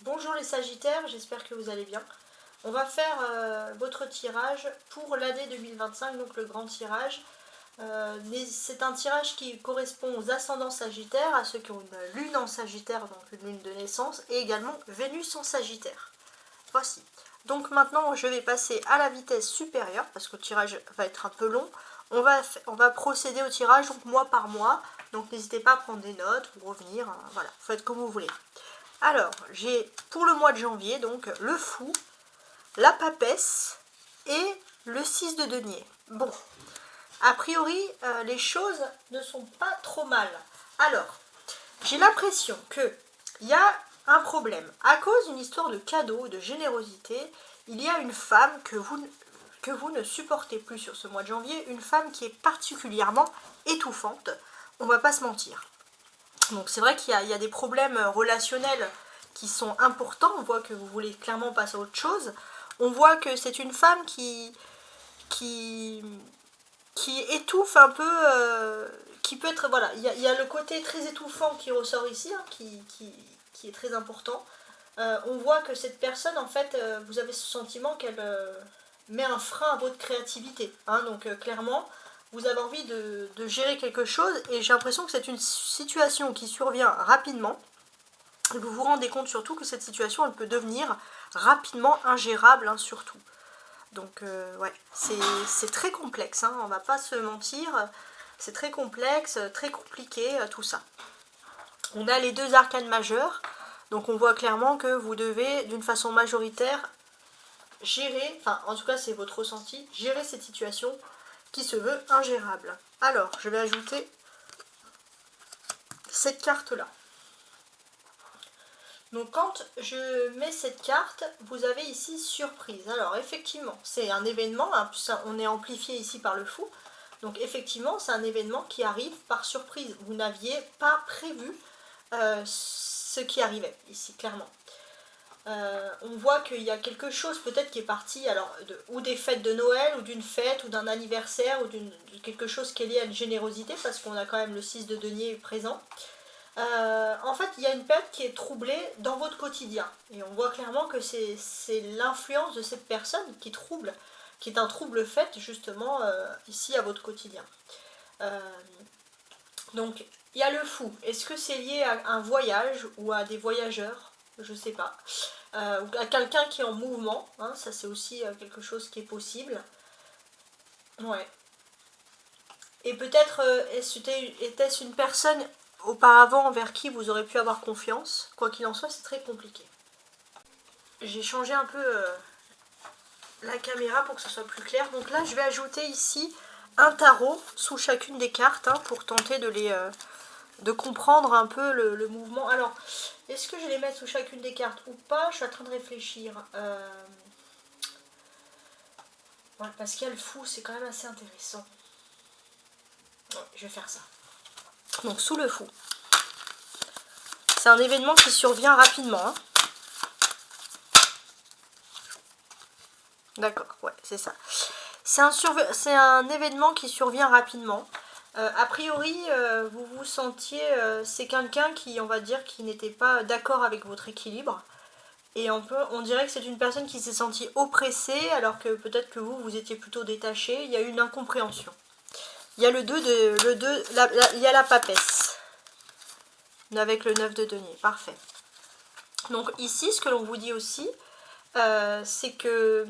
Bonjour les Sagittaires, j'espère que vous allez bien. On va faire votre tirage pour l'année 2025, donc le grand tirage. C'est un tirage qui correspond aux ascendants Sagittaires, à ceux qui ont une lune en Sagittaire, donc une lune de naissance, et également Vénus en Sagittaire. Voici. Donc maintenant, je vais passer à la vitesse supérieure, parce que le tirage va être un peu long. On va procéder au tirage donc mois par mois, donc n'hésitez pas à prendre des notes ou revenir, voilà, faites comme vous voulez. Alors, j'ai pour le mois de janvier, donc le fou, la papesse et le 6 de denier. Bon, a priori, les choses ne sont pas trop mal. Alors, j'ai l'impression qu'il y a un problème. À cause d'une histoire de cadeau, de générosité, il y a une femme que vous ne supportez plus sur ce mois de janvier, une femme qui est particulièrement étouffante, on va pas se mentir. Donc c'est vrai qu'il y a des problèmes relationnels qui sont importants, on voit que vous voulez clairement passer à autre chose. On voit que c'est une femme qui étouffe un peu, qui peut être, voilà, il y a le côté très étouffant qui ressort ici, hein, qui est très important. On voit que cette personne, en fait, vous avez ce sentiment qu'elle met un frein à votre créativité, hein, donc clairement, vous avez envie de gérer quelque chose et j'ai l'impression que c'est une situation qui survient rapidement. Et vous vous rendez compte surtout que cette situation, elle peut devenir rapidement ingérable, hein, surtout. Donc, ouais, c'est très complexe, hein, on va pas se mentir. C'est très complexe, très compliqué, tout ça. On a les deux arcanes majeures, donc on voit clairement que vous devez, d'une façon majoritaire, gérer, enfin, en tout cas, c'est votre ressenti, gérer cette situation qui se veut ingérable. Alors, je vais ajouter cette carte-là. Donc quand je mets cette carte, vous avez ici surprise. Alors effectivement, c'est un événement, hein, on est amplifié ici par le fou. Donc effectivement, c'est un événement qui arrive par surprise. Vous n'aviez pas prévu ce qui arrivait ici, clairement. On voit qu'il y a quelque chose peut-être qui est parti, alors ou des fêtes de Noël, ou d'une fête, ou d'un anniversaire, ou de quelque chose qui est lié à une générosité, parce qu'on a quand même le 6 de denier présent. En fait, il y a une période qui est troublée dans votre quotidien. Et on voit clairement que c'est l'influence de cette personne qui trouble, qui est un trouble fait justement ici à votre quotidien. Donc, il y a le fou. Est-ce que c'est lié à un voyage ou à des voyageurs? Je sais pas. Ou à quelqu'un qui est en mouvement, hein, ça c'est aussi quelque chose qui est possible. Ouais. Et peut-être était-ce une personne auparavant envers qui vous aurez pu avoir confiance. Quoi qu'il en soit, c'est très compliqué. J'ai changé un peu la caméra pour que ce soit plus clair. Donc là, je vais ajouter ici un tarot sous chacune des cartes, hein, pour tenter de comprendre un peu le mouvement. Alors, est-ce que je vais les mettre sous chacune des cartes ou pas? Je suis en train de réfléchir. Ouais, parce qu'il y a le fou, c'est quand même assez intéressant. Ouais, je vais faire ça. Donc sous le fou. C'est un événement qui survient rapidement, hein. D'accord, ouais, c'est ça. C'est un événement qui survient rapidement. A priori, vous vous sentiez... c'est quelqu'un qui, on va dire, qui n'était pas d'accord avec votre équilibre. Et on dirait que c'est une personne qui s'est sentie oppressée, alors que peut-être que vous étiez plutôt détaché. Il y a eu une incompréhension. Il y a le 2 de... il y a la papesse. Avec le 9 de denier, parfait. Donc ici, ce que l'on vous dit aussi, c'est que...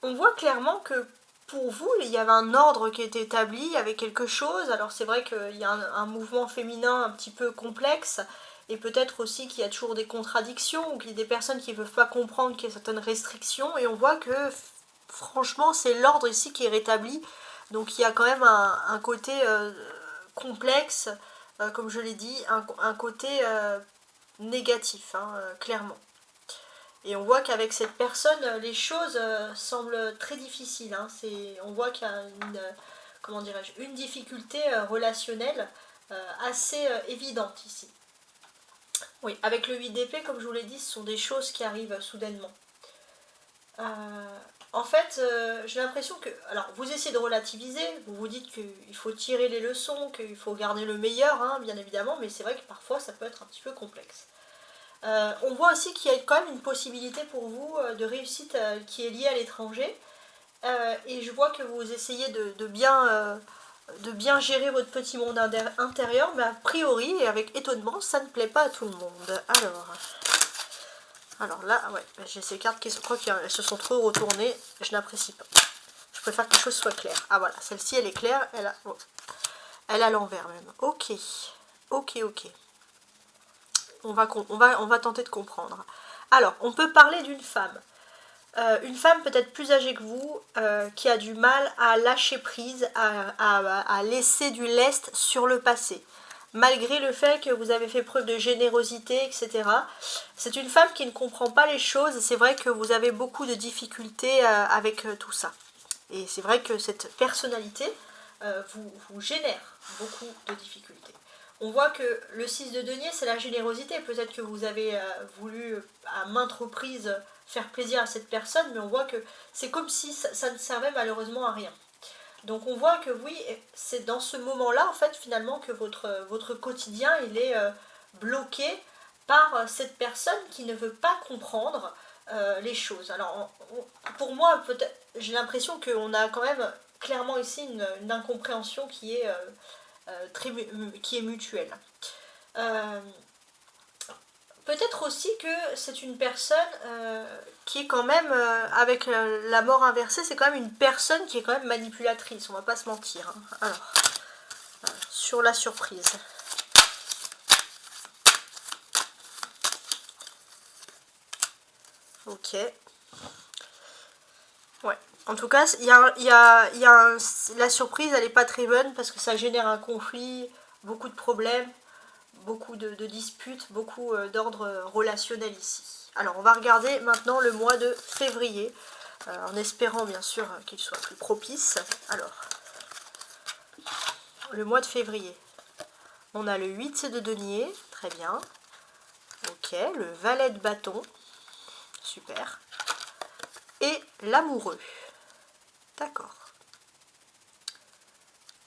on voit clairement que pour vous, il y avait un ordre qui était établi, il y avait quelque chose. Alors c'est vrai qu'il y a un mouvement féminin un petit peu complexe, et peut-être aussi qu'il y a toujours des contradictions, ou qu'il y a des personnes qui ne peuvent pas comprendre qu'il y a certaines restrictions, et on voit que franchement c'est l'ordre ici qui est rétabli. Donc il y a quand même un côté complexe, comme je l'ai dit, un côté négatif, hein, clairement. Et on voit qu'avec cette personne, les choses semblent très difficiles, hein. On voit qu'il y a comment dirais-je, une difficulté relationnelle assez évidente ici. Oui, avec le 8 d'épée, comme je vous l'ai dit, ce sont des choses qui arrivent soudainement. En fait, j'ai l'impression que... alors, vous essayez de relativiser, vous vous dites qu'il faut tirer les leçons, qu'il faut garder le meilleur, hein, bien évidemment, mais c'est vrai que parfois ça peut être un petit peu complexe. On voit aussi qu'il y a quand même une possibilité pour vous de réussite qui est liée à l'étranger. Et je vois que vous essayez de bien gérer votre petit monde intérieur, mais a priori, et avec étonnement, ça ne plaît pas à tout le monde. Alors là, ouais, j'ai ces cartes qui crois qu'elles se sont trop retournées, je n'apprécie pas. Je préfère que les choses soient claires. Ah voilà, celle-ci elle est claire, elle a l'envers même. Ok, ok, ok. On va tenter de comprendre. Alors, on peut parler d'une femme. Une femme peut-être plus âgée que vous, qui a du mal à lâcher prise, à laisser du lest sur le passé. Malgré le fait que vous avez fait preuve de générosité, etc. C'est une femme qui ne comprend pas les choses. C'est vrai que vous avez beaucoup de difficultés avec tout ça. Et c'est vrai que cette personnalité vous génère beaucoup de difficultés. On voit que le 6 de denier, c'est la générosité. Peut-être que vous avez voulu à maintes reprises faire plaisir à cette personne, mais on voit que c'est comme si ça ne servait malheureusement à rien. Donc on voit que oui, c'est dans ce moment-là, en fait, finalement, que votre quotidien, il est bloqué par cette personne qui ne veut pas comprendre les choses. Alors, pour moi, j'ai l'impression qu'on a quand même clairement ici une incompréhension qui est mutuelle. Peut-être aussi que c'est une personne qui est quand même, avec la mort inversée, c'est quand même une personne qui est quand même manipulatrice, on va pas se mentir. Hein. Alors, sur la surprise. Ok. Ouais. En tout cas, la surprise, elle n'est pas très bonne parce que ça génère un conflit, beaucoup de problèmes, beaucoup de disputes, beaucoup d'ordre relationnel ici. Alors, on va regarder maintenant le mois de février, en espérant bien sûr qu'il soit plus propice. Alors, le mois de février, on a le 8 de denier, très bien. Ok, le valet de bâton, super. Et l'amoureux. D'accord.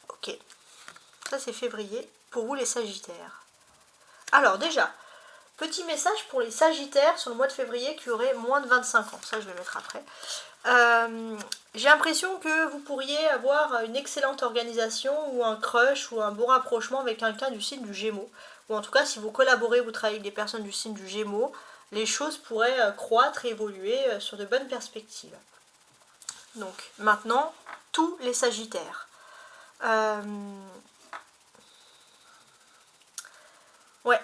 Ok. Ça, c'est février. Pour vous, les sagittaires. Alors, déjà, petit message pour les sagittaires sur le mois de février qui auraient moins de 25 ans. Ça, je vais le mettre après. J'ai l'impression que vous pourriez avoir une excellente organisation ou un crush ou un bon rapprochement avec quelqu'un du signe du Gémeaux. Ou en tout cas, si vous collaborez, vous travaillez avec des personnes du signe du Gémeaux, les choses pourraient croître et évoluer sur de bonnes perspectives. Donc, maintenant, tous les sagittaires. Ouais.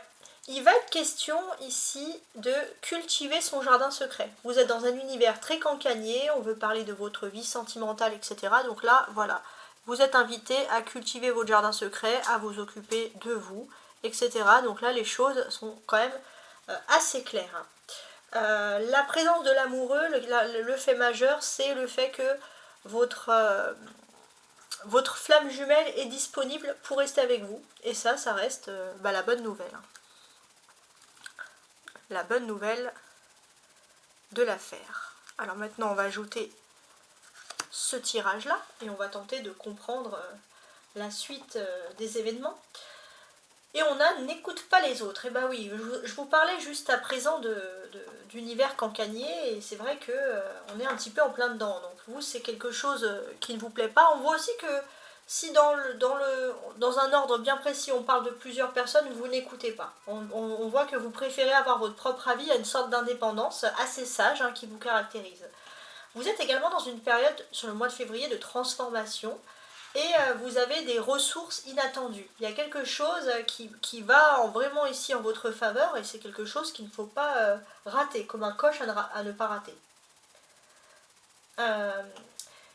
Il va être question ici de cultiver son jardin secret. Vous êtes dans un univers très cancanier, on veut parler de votre vie sentimentale, etc. Donc là, voilà, vous êtes invité à cultiver votre jardin secret, à vous occuper de vous, etc. Donc là, les choses sont quand même assez claires. La présence de l'amoureux, le fait majeur, c'est le fait que votre flamme jumelle est disponible pour rester avec vous. Et ça reste la bonne nouvelle. La bonne nouvelle de l'affaire. Alors maintenant, on va ajouter ce tirage-là et on va tenter de comprendre la suite des événements. Et on a n'écoute pas les autres. Et bah oui, je vous parlais juste à présent d'univers cancanier et c'est vrai que on est un petit peu en plein dedans. Donc vous, c'est quelque chose qui ne vous plaît pas. On voit aussi que si dans un ordre bien précis, on parle de plusieurs personnes, vous n'écoutez pas. On voit que vous préférez avoir votre propre avis à une sorte d'indépendance assez sage qui vous caractérise. Vous êtes également dans une période, sur le mois de février, de transformation et vous avez des ressources inattendues. Il y a quelque chose qui va vraiment ici en votre faveur et c'est quelque chose qu'il ne faut pas rater, comme un coche à ne pas rater.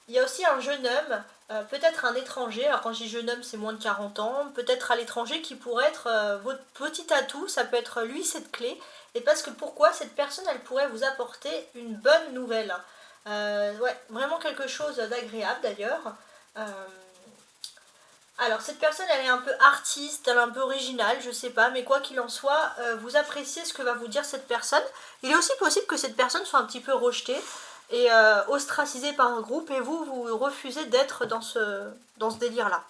Il y a aussi un jeune homme, peut-être un étranger, alors quand je dis jeune homme c'est moins de 40 ans, peut-être à l'étranger qui pourrait être votre petit atout, ça peut être lui cette clé, et parce que pourquoi cette personne elle pourrait vous apporter une bonne nouvelle. Ouais, vraiment quelque chose d'agréable d'ailleurs. Alors cette personne elle est un peu artiste, elle est un peu originale, je sais pas, mais quoi qu'il en soit, vous appréciez ce que va vous dire cette personne. Il est aussi possible que cette personne soit un petit peu rejetée et ostracisée par un groupe et vous refusez d'être dans ce délire là.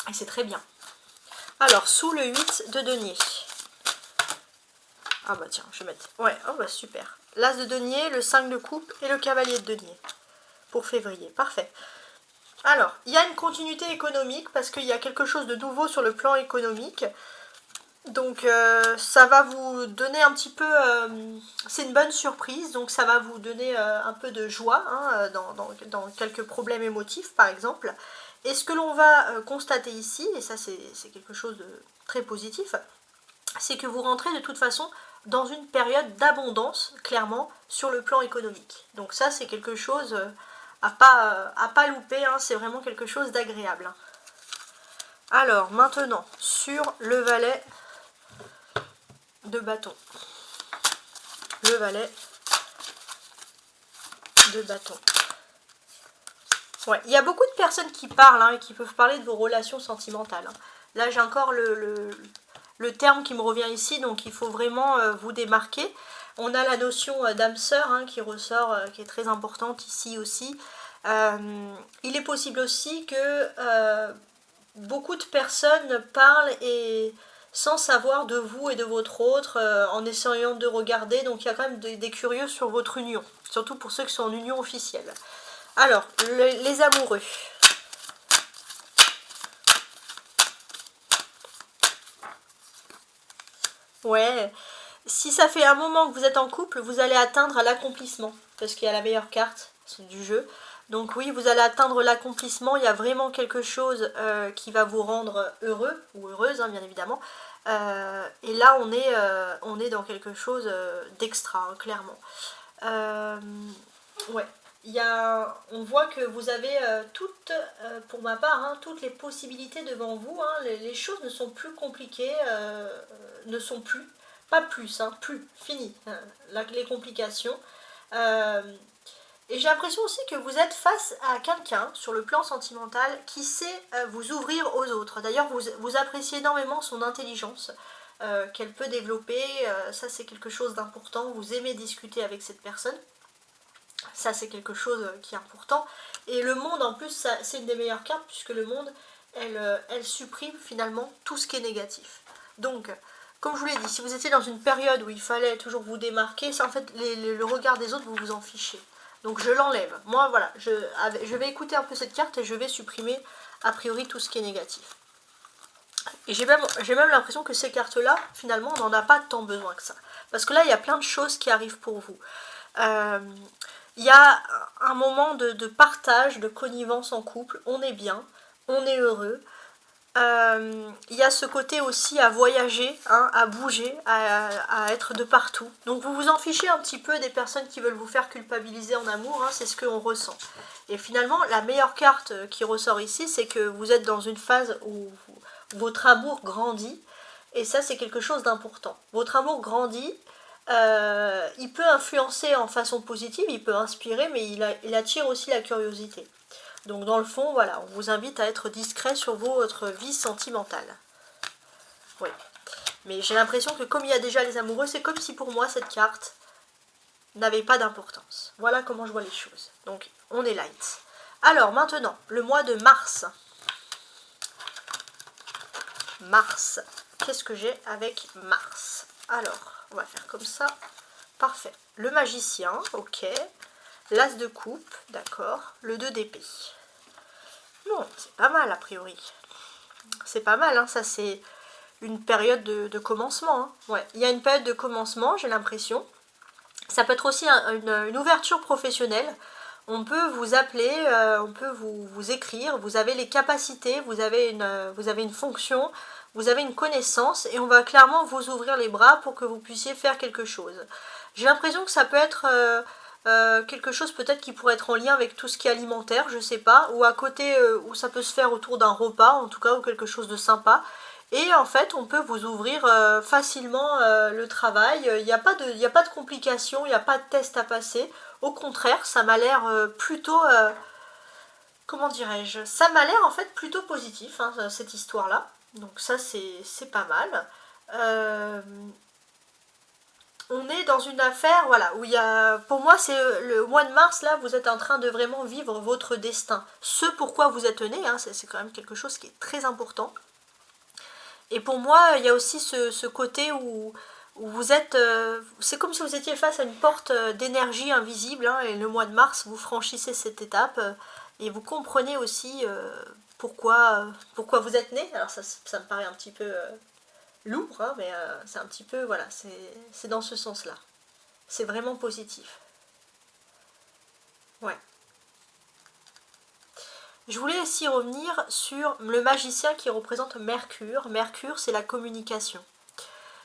Et c'est très bien. Alors sous le 8 de denier. Ah bah tiens, je vais mettre... Ouais, oh bah super. L'As de denier, le 5 de coupe et le cavalier de denier. Pour février, parfait. Alors, il y a une continuité économique parce qu'il y a quelque chose de nouveau sur le plan économique. Donc ça va vous donner un petit peu... c'est une bonne surprise, donc ça va vous donner un peu de joie hein, dans quelques problèmes émotifs par exemple. Et ce que l'on va constater ici, et ça c'est quelque chose de très positif, c'est que vous rentrez de toute façon dans une période d'abondance, clairement, sur le plan économique. Donc ça c'est quelque chose à pas louper, hein, c'est vraiment quelque chose d'agréable. Alors maintenant, sur le valet de bâton. Le valet de bâton. Ouais, il y a beaucoup de personnes qui parlent hein, et qui peuvent parler de vos relations sentimentales. Hein. Là, j'ai encore le terme qui me revient ici, donc il faut vraiment vous démarquer. On a la notion d'âme sœur hein, qui ressort, qui est très importante ici aussi. Il est possible aussi que beaucoup de personnes parlent et sans savoir de vous et de votre autre, en essayant de regarder. Donc il y a quand même des curieux sur votre union, surtout pour ceux qui sont en union officielle. Alors, les amoureux. Ouais, si ça fait un moment que vous êtes en couple, vous allez atteindre l'accomplissement, parce qu'il y a la meilleure carte du jeu. Donc oui, vous allez atteindre l'accomplissement, il y a vraiment quelque chose qui va vous rendre heureux, ou heureuse hein, bien évidemment. Et là, on est dans quelque chose d'extra, hein, clairement. Ouais, on voit que vous avez toutes, pour ma part, hein, toutes les possibilités devant vous. Hein, les choses ne sont plus compliquées, ne sont plus, pas plus, hein, plus, fini, les complications. Euh, et j'ai l'impression aussi que vous êtes face à quelqu'un sur le plan sentimental qui sait vous ouvrir aux autres. D'ailleurs, vous appréciez énormément son intelligence qu'elle peut développer. Ça, c'est quelque chose d'important. Vous aimez discuter avec cette personne. Ça, c'est quelque chose qui est important. Et le monde, en plus, c'est une des meilleures cartes puisque le monde, elle supprime finalement tout ce qui est négatif. Donc, comme je vous l'ai dit, si vous étiez dans une période où il fallait toujours vous démarquer, c'est en fait le regard des autres, vous vous en fichez. Donc je l'enlève. Moi, voilà, je vais écouter un peu cette carte et je vais supprimer a priori tout ce qui est négatif. Et j'ai même l'impression que ces cartes-là, finalement, on n'en a pas tant besoin que ça. Parce que là, il y a plein de choses qui arrivent pour vous. Il y a un moment de partage, de connivence en couple. On est bien, on est heureux. Il y a ce côté aussi à voyager, hein, à bouger, à être de partout. Donc vous vous en fichez un petit peu des personnes qui veulent vous faire culpabiliser en amour, hein, c'est ce qu'on ressent. Et finalement, la meilleure carte qui ressort ici, c'est que vous êtes dans une phase où votre amour grandit. Et ça, c'est quelque chose d'important. Votre amour grandit, il peut influencer en façon positive, il peut inspirer, mais il attire aussi la curiosité. Donc dans le fond, voilà, on vous invite à être discret sur votre vie sentimentale. Oui. Mais j'ai l'impression que comme il y a déjà les amoureux, c'est comme si pour moi cette carte n'avait pas d'importance. Voilà comment je vois les choses. Donc on est light. Alors maintenant, le mois de mars. Mars. Qu'est-ce que j'ai avec Mars? Alors, on va faire comme ça. Parfait. Le magicien, ok. L'as de coupe, d'accord. Le 2 d'épée. Non, c'est pas mal a priori. C'est pas mal, hein, ça c'est une période de commencement. Hein. Ouais, il y a une période de commencement, j'ai l'impression. Ça peut être aussi une ouverture professionnelle. On peut vous appeler, on peut vous écrire, vous avez les capacités, vous avez une fonction, vous avez une connaissance et on va clairement vous ouvrir les bras pour que vous puissiez faire quelque chose. J'ai l'impression que ça peut être quelque chose peut-être qui pourrait être en lien avec tout ce qui est alimentaire, je sais pas, ou à côté, où ça peut se faire autour d'un repas, en tout cas, ou quelque chose de sympa. Et en fait, on peut vous ouvrir facilement le travail. Il n'y a pas de complications, il n'y a pas de test à passer. Au contraire, ça m'a l'air plutôt... comment dirais-je? Ça m'a l'air en fait plutôt positif, hein, cette histoire-là. Donc ça, c'est pas mal. On est dans une affaire, voilà, où il y a... Pour moi, c'est le mois de mars, là, vous êtes en train de vraiment vivre votre destin. Ce pourquoi vous êtes né, hein, c'est quand même quelque chose qui est très important. Et pour moi, il y a aussi ce côté où où vous êtes, c'est comme si vous étiez face à une porte d'énergie invisible, hein, et le mois de mars, vous franchissez cette étape, et vous comprenez aussi pourquoi vous êtes né. Alors ça me paraît un petit peu lourd, hein, mais c'est un petit peu, voilà, c'est dans ce sens-là. C'est vraiment positif. Ouais. Je voulais aussi revenir sur le magicien qui représente Mercure. Mercure, c'est la communication.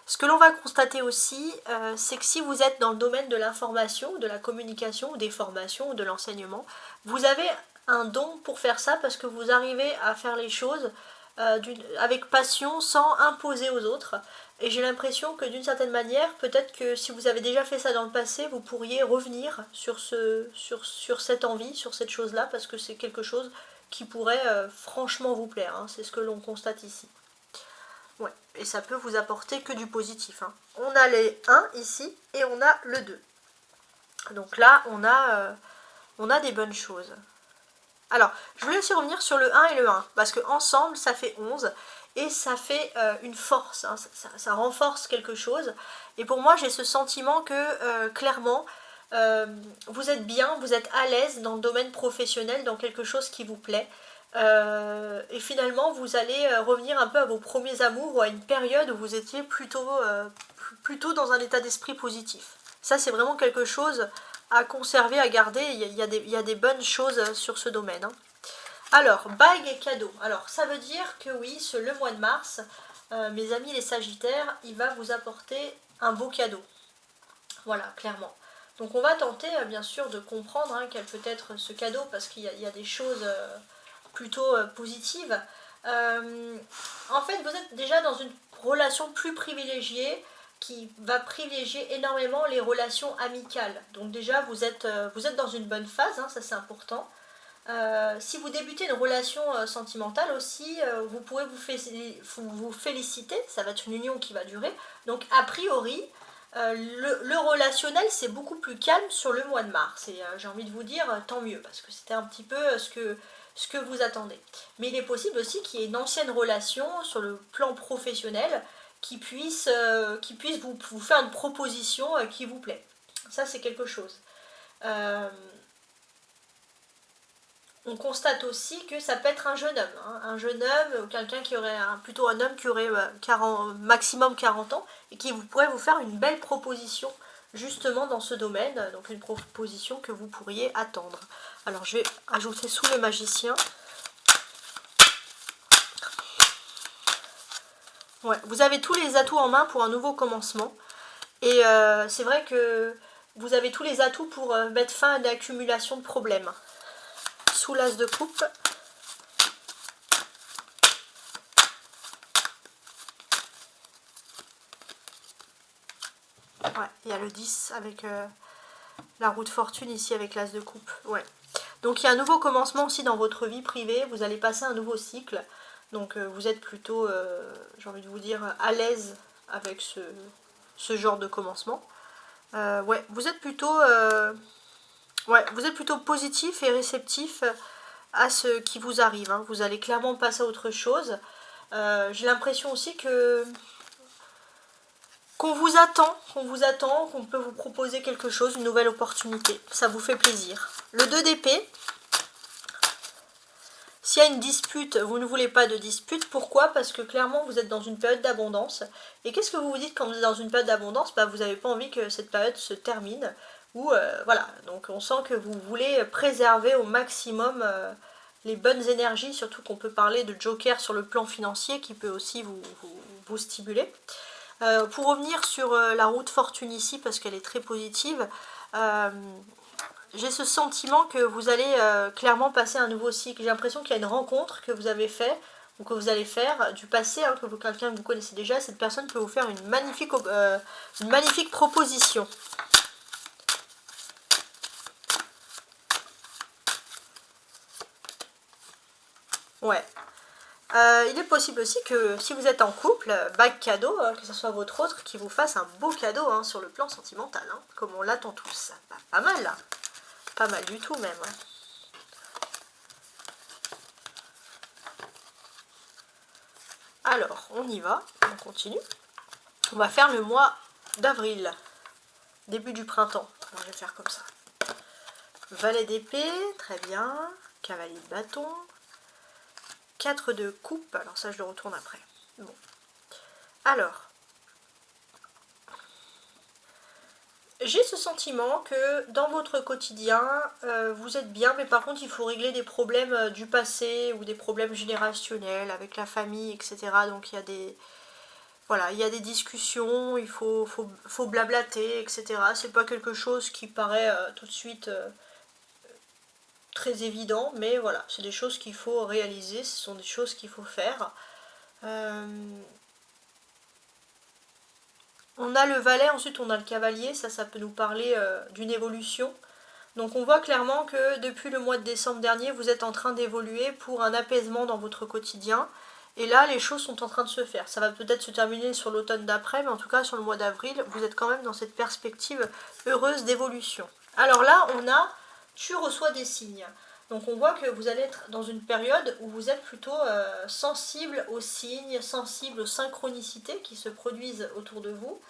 Ce que l'on va constater aussi, c'est que si vous êtes dans le domaine de l'information, de la communication, des formations, de l'enseignement, vous avez un don pour faire ça parce que vous arrivez à faire les choses avec passion sans imposer aux autres. Et j'ai l'impression que d'une certaine manière, peut-être que si vous avez déjà fait ça dans le passé, vous pourriez revenir sur cette envie, sur cette chose-là, parce que c'est quelque chose qui pourrait franchement vous plaire, hein. C'est ce que l'on constate ici. Ouais, et ça peut vous apporter que du positif, hein. On a les 1 ici et on a le 2. Donc là, on a des bonnes choses. Alors, je voulais aussi revenir sur le 1 et le 1, parce que ensemble, ça fait 11, et ça fait une force, hein, ça renforce quelque chose. Et pour moi, j'ai ce sentiment que, clairement, vous êtes bien, vous êtes à l'aise dans le domaine professionnel, dans quelque chose qui vous plaît. Et finalement, vous allez revenir un peu à vos premiers amours ou à une période où vous étiez plutôt dans un état d'esprit positif. Ça, c'est vraiment quelque chose à conserver, à garder. Il y a des bonnes choses sur ce domaine, hein. Alors, bague et cadeaux. Alors, ça veut dire que oui, le mois de mars, mes amis les Sagittaires, il va vous apporter un beau cadeau. Voilà, clairement. Donc, on va tenter, bien sûr, de comprendre, hein, quel peut être ce cadeau, parce qu'il y a des choses plutôt positives. En fait, vous êtes déjà dans une relation plus privilégiée qui va privilégier énormément les relations amicales. Donc déjà, vous êtes dans une bonne phase, hein, ça c'est important. Si vous débutez une relation sentimentale aussi, vous pourrez vous féliciter, ça va être une union qui va durer. Donc a priori, le relationnel c'est beaucoup plus calme sur le mois de mars. Et j'ai envie de vous dire, tant mieux, parce que c'était un petit peu ce que vous attendez. Mais il est possible aussi qu'il y ait une ancienne relation sur le plan professionnel qui puisse vous faire une proposition qui vous plaît. Ça c'est quelque chose. On constate aussi que ça peut être un jeune homme, hein, un jeune homme ou quelqu'un qui aurait plutôt un homme qui aurait maximum 40 ans et qui pourrait vous faire une belle proposition justement dans ce domaine, donc une proposition que vous pourriez attendre. Alors je vais ajouter sous le magicien. Ouais, vous avez tous les atouts en main pour un nouveau commencement et c'est vrai que vous avez tous les atouts pour mettre fin à l'accumulation de problèmes. Sous l'as de coupe. Ouais, il y a le 10 avec la roue de fortune ici avec l'as de coupe. Ouais. Donc il y a un nouveau commencement aussi dans votre vie privée, vous allez passer un nouveau cycle. Donc vous êtes plutôt, j'ai envie de vous dire, à l'aise avec ce genre de commencement. Ouais, vous êtes plutôt positif et réceptif à ce qui vous arrive, hein. Vous allez clairement passer à autre chose. J'ai l'impression aussi qu'on vous attend, qu'on peut vous proposer quelque chose, une nouvelle opportunité. Ça vous fait plaisir. Le 2 d'épée. S'il y a une dispute, vous ne voulez pas de dispute. Pourquoi? Parce que clairement, vous êtes dans une période d'abondance. Et qu'est-ce que vous vous dites quand vous êtes dans une période d'abondance? Vous n'avez pas envie que cette période se termine. Ou voilà, donc on sent que vous voulez préserver au maximum les bonnes énergies, surtout qu'on peut parler de joker sur le plan financier qui peut aussi vous stimuler. Pour revenir sur la roue de fortune ici, parce qu'elle est très positive, j'ai ce sentiment que vous allez clairement passer un nouveau cycle. J'ai l'impression qu'il y a une rencontre que vous avez fait ou que vous allez faire du passé, hein, quelqu'un que vous connaissez déjà. Cette personne peut vous faire une magnifique proposition. Ouais. Il est possible aussi que si vous êtes en couple, bague cadeau, que ce soit votre autre, qui vous fasse un beau cadeau, hein, sur le plan sentimental, hein, comme on l'attend tous. Pas mal là. Pas mal du tout même. Alors, on y va, on continue. On va faire le mois d'avril, début du printemps. Alors, je vais faire comme ça. Valet d'épée, très bien. Cavalier de bâton. 4 de coupe, alors ça je le retourne après. Bon. Alors, j'ai ce sentiment que dans votre quotidien, vous êtes bien, mais par contre il faut régler des problèmes du passé ou des problèmes générationnels avec la famille, etc. Donc il y a des... Voilà, il y a des discussions, il faut blablater, etc. C'est pas quelque chose qui paraît tout de suite très évident, mais voilà, c'est des choses qu'il faut réaliser, ce sont des choses qu'il faut faire. On a le valet, ensuite on a le cavalier, ça peut nous parler d'une évolution. Donc on voit clairement que depuis le mois de décembre dernier, vous êtes en train d'évoluer pour un apaisement dans votre quotidien. Et là, les choses sont en train de se faire. Ça va peut-être se terminer sur l'automne d'après, mais en tout cas sur le mois d'avril, vous êtes quand même dans cette perspective heureuse d'évolution. Alors là, on a « tu reçois des signes ». Donc on voit que vous allez être dans une période où vous êtes plutôt sensible aux signes, sensible aux synchronicités qui se produisent autour de vous.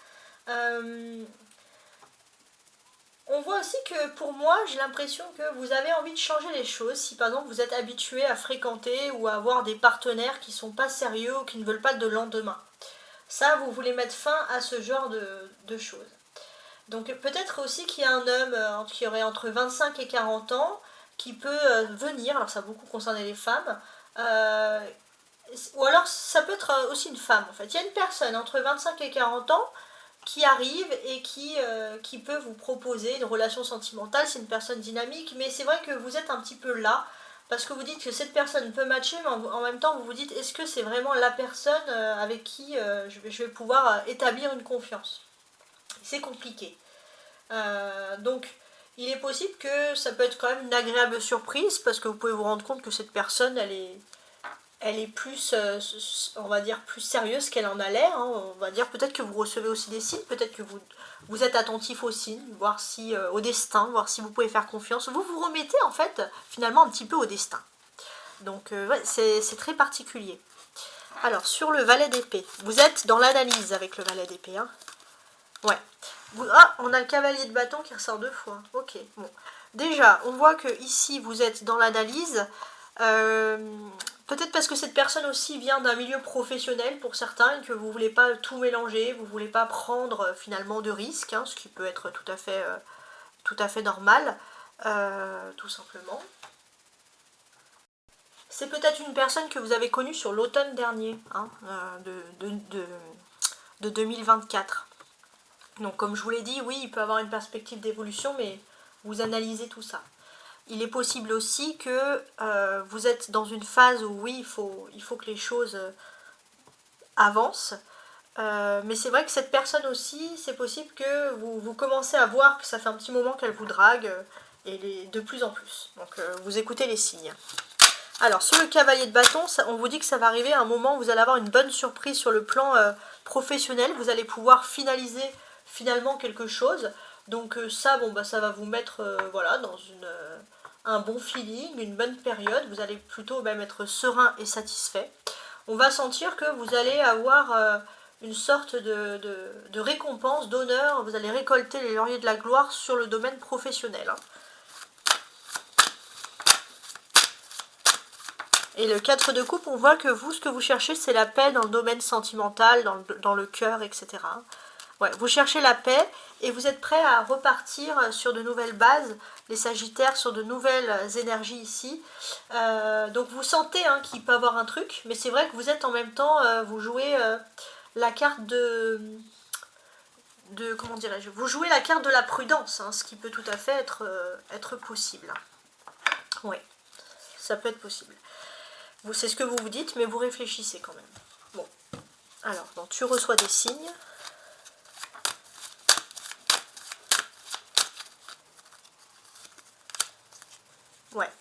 On voit aussi que pour moi, j'ai l'impression que vous avez envie de changer les choses. Si par exemple vous êtes habitué à fréquenter ou à avoir des partenaires qui ne sont pas sérieux ou qui ne veulent pas de lendemain. Ça, vous voulez mettre fin à ce genre de choses. Donc peut-être aussi qu'il y a un homme qui aurait entre 25 et 40 ans qui peut venir, alors ça a beaucoup concerné les femmes, ou alors ça peut être aussi une femme en fait. Il y a une personne entre 25 et 40 ans qui arrive et qui peut vous proposer une relation sentimentale. C'est une personne dynamique, mais c'est vrai que vous êtes un petit peu là, parce que vous dites que cette personne peut matcher, mais en même temps vous vous dites, est-ce que c'est vraiment la personne avec qui je vais pouvoir établir une confiance? C'est compliqué. Donc il est possible que ça peut être quand même une agréable surprise, parce que vous pouvez vous rendre compte que cette personne, elle est plus, on va dire, plus sérieuse qu'elle en a l'air. Hein. On va dire peut-être que vous recevez aussi des signes, peut-être que vous êtes attentif aux signes, voir si, au destin, voir si vous pouvez faire confiance. Vous vous remettez en fait finalement un petit peu au destin. Donc ouais, c'est très particulier. Alors sur le valet d'épée, vous êtes dans l'analyse avec le valet d'épée. Hein. Ouais. Ah, on a le cavalier de bâton qui ressort 2 fois. Ok, bon. Déjà, on voit que ici vous êtes dans l'analyse. Peut-être parce que cette personne aussi vient d'un milieu professionnel pour certains et que vous ne voulez pas tout mélanger, vous ne voulez pas prendre finalement de risques, hein, ce qui peut être tout à fait normal, tout simplement. C'est peut-être une personne que vous avez connue sur l'automne dernier, hein, de 2024. Donc comme je vous l'ai dit, oui, il peut avoir une perspective d'évolution, mais vous analysez tout ça. Il est possible aussi que vous êtes dans une phase où oui, il faut que les choses avancent. Mais c'est vrai que cette personne aussi, c'est possible que vous commencez à voir que ça fait un petit moment qu'elle vous drague, et de plus en plus. Donc vous écoutez les signes. Alors sur le cavalier de bâton, on vous dit que ça va arriver à un moment où vous allez avoir une bonne surprise sur le plan professionnel. Vous allez pouvoir finaliser finalement quelque chose. Donc ça, bon, bah, ça va vous mettre voilà, dans un bon feeling, une bonne période. Vous allez plutôt même être serein et satisfait. On va sentir que vous allez avoir une sorte de récompense, d'honneur. Vous allez récolter les lauriers de la gloire sur le domaine professionnel. Hein. Et le 4 de coupe, on voit que vous, ce que vous cherchez, c'est la paix dans le domaine sentimental, dans le cœur, etc. Ouais, vous cherchez la paix et vous êtes prêt à repartir sur de nouvelles bases, les Sagittaires, sur de nouvelles énergies ici. Donc vous sentez hein, qu'il peut y avoir un truc, mais c'est vrai que vous êtes en même temps, vous jouez la carte comment dirais-je, vous jouez la carte de la prudence, hein, ce qui peut tout à fait être possible. Oui, ça peut être possible. C'est ce que vous vous dites, mais vous réfléchissez quand même. Bon, alors, donc, tu reçois des signes. Ouais,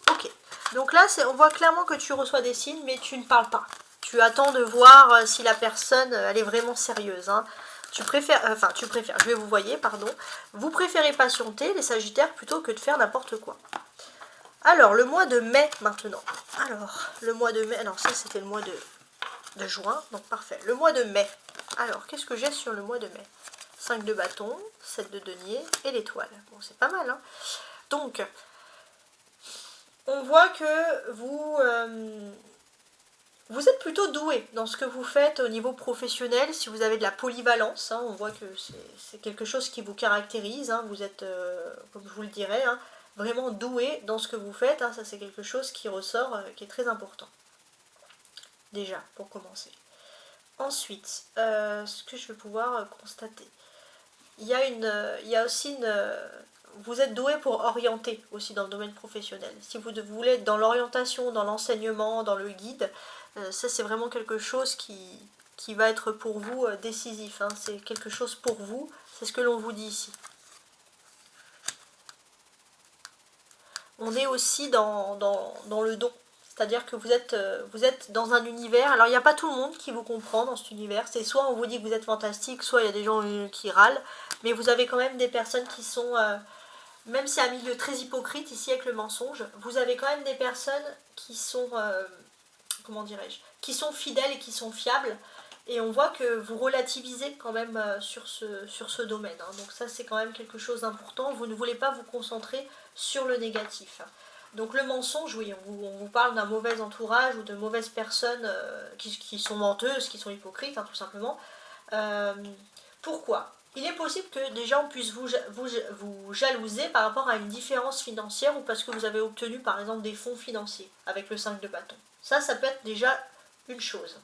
ok. Donc là, on voit clairement que tu reçois des signes, mais tu ne parles pas. Tu attends de voir si la personne, elle est vraiment sérieuse. Hein. Tu préfères, je vais vous voyer, pardon. Vous préférez patienter, les Sagittaires, plutôt que de faire n'importe quoi. Alors, le mois de mai, maintenant. Alors, le mois de mai, alors ça, c'était le mois de juin, donc parfait. Le mois de mai. Alors, qu'est-ce que j'ai sur le mois de mai? 5 de bâton, 7 de denier et l'étoile. Bon, c'est pas mal, hein. Donc, on voit que vous êtes plutôt doué dans ce que vous faites au niveau professionnel, si vous avez de la polyvalence, hein, on voit que c'est quelque chose qui vous caractérise, hein, vous êtes, comme je vous le dirais, hein, vraiment doué dans ce que vous faites, hein, ça c'est quelque chose qui ressort, qui est très important, déjà, pour commencer. Ensuite, ce que je vais pouvoir constater, il y a aussi vous êtes doué pour orienter aussi dans le domaine professionnel. Si vous voulez être dans l'orientation, dans l'enseignement, dans le guide, ça c'est vraiment quelque chose qui va être pour vous décisif, hein. C'est quelque chose pour vous, c'est ce que l'on vous dit ici. On est aussi dans le don. C'est-à-dire que vous êtes dans un univers, alors il n'y a pas tout le monde qui vous comprend dans cet univers, c'est soit on vous dit que vous êtes fantastique, soit il y a des gens qui râlent, mais vous avez quand même des personnes qui sont, même si c'est un milieu très hypocrite ici avec le mensonge, vous avez quand même des personnes qui sont, comment dirais-je, qui sont fidèles et qui sont fiables, et on voit que vous relativisez quand même sur ce domaine, hein. Donc ça c'est quand même quelque chose d'important, vous ne voulez pas vous concentrer sur le négatif. Donc le mensonge, oui, on vous parle d'un mauvais entourage ou de mauvaises personnes qui sont menteuses, qui sont hypocrites, hein, tout simplement. Pourquoi? Il est possible que des gens puissent vous jalouser par rapport à une différence financière ou parce que vous avez obtenu par exemple des fonds financiers avec le 5 de bâton. Ça peut être déjà une chose.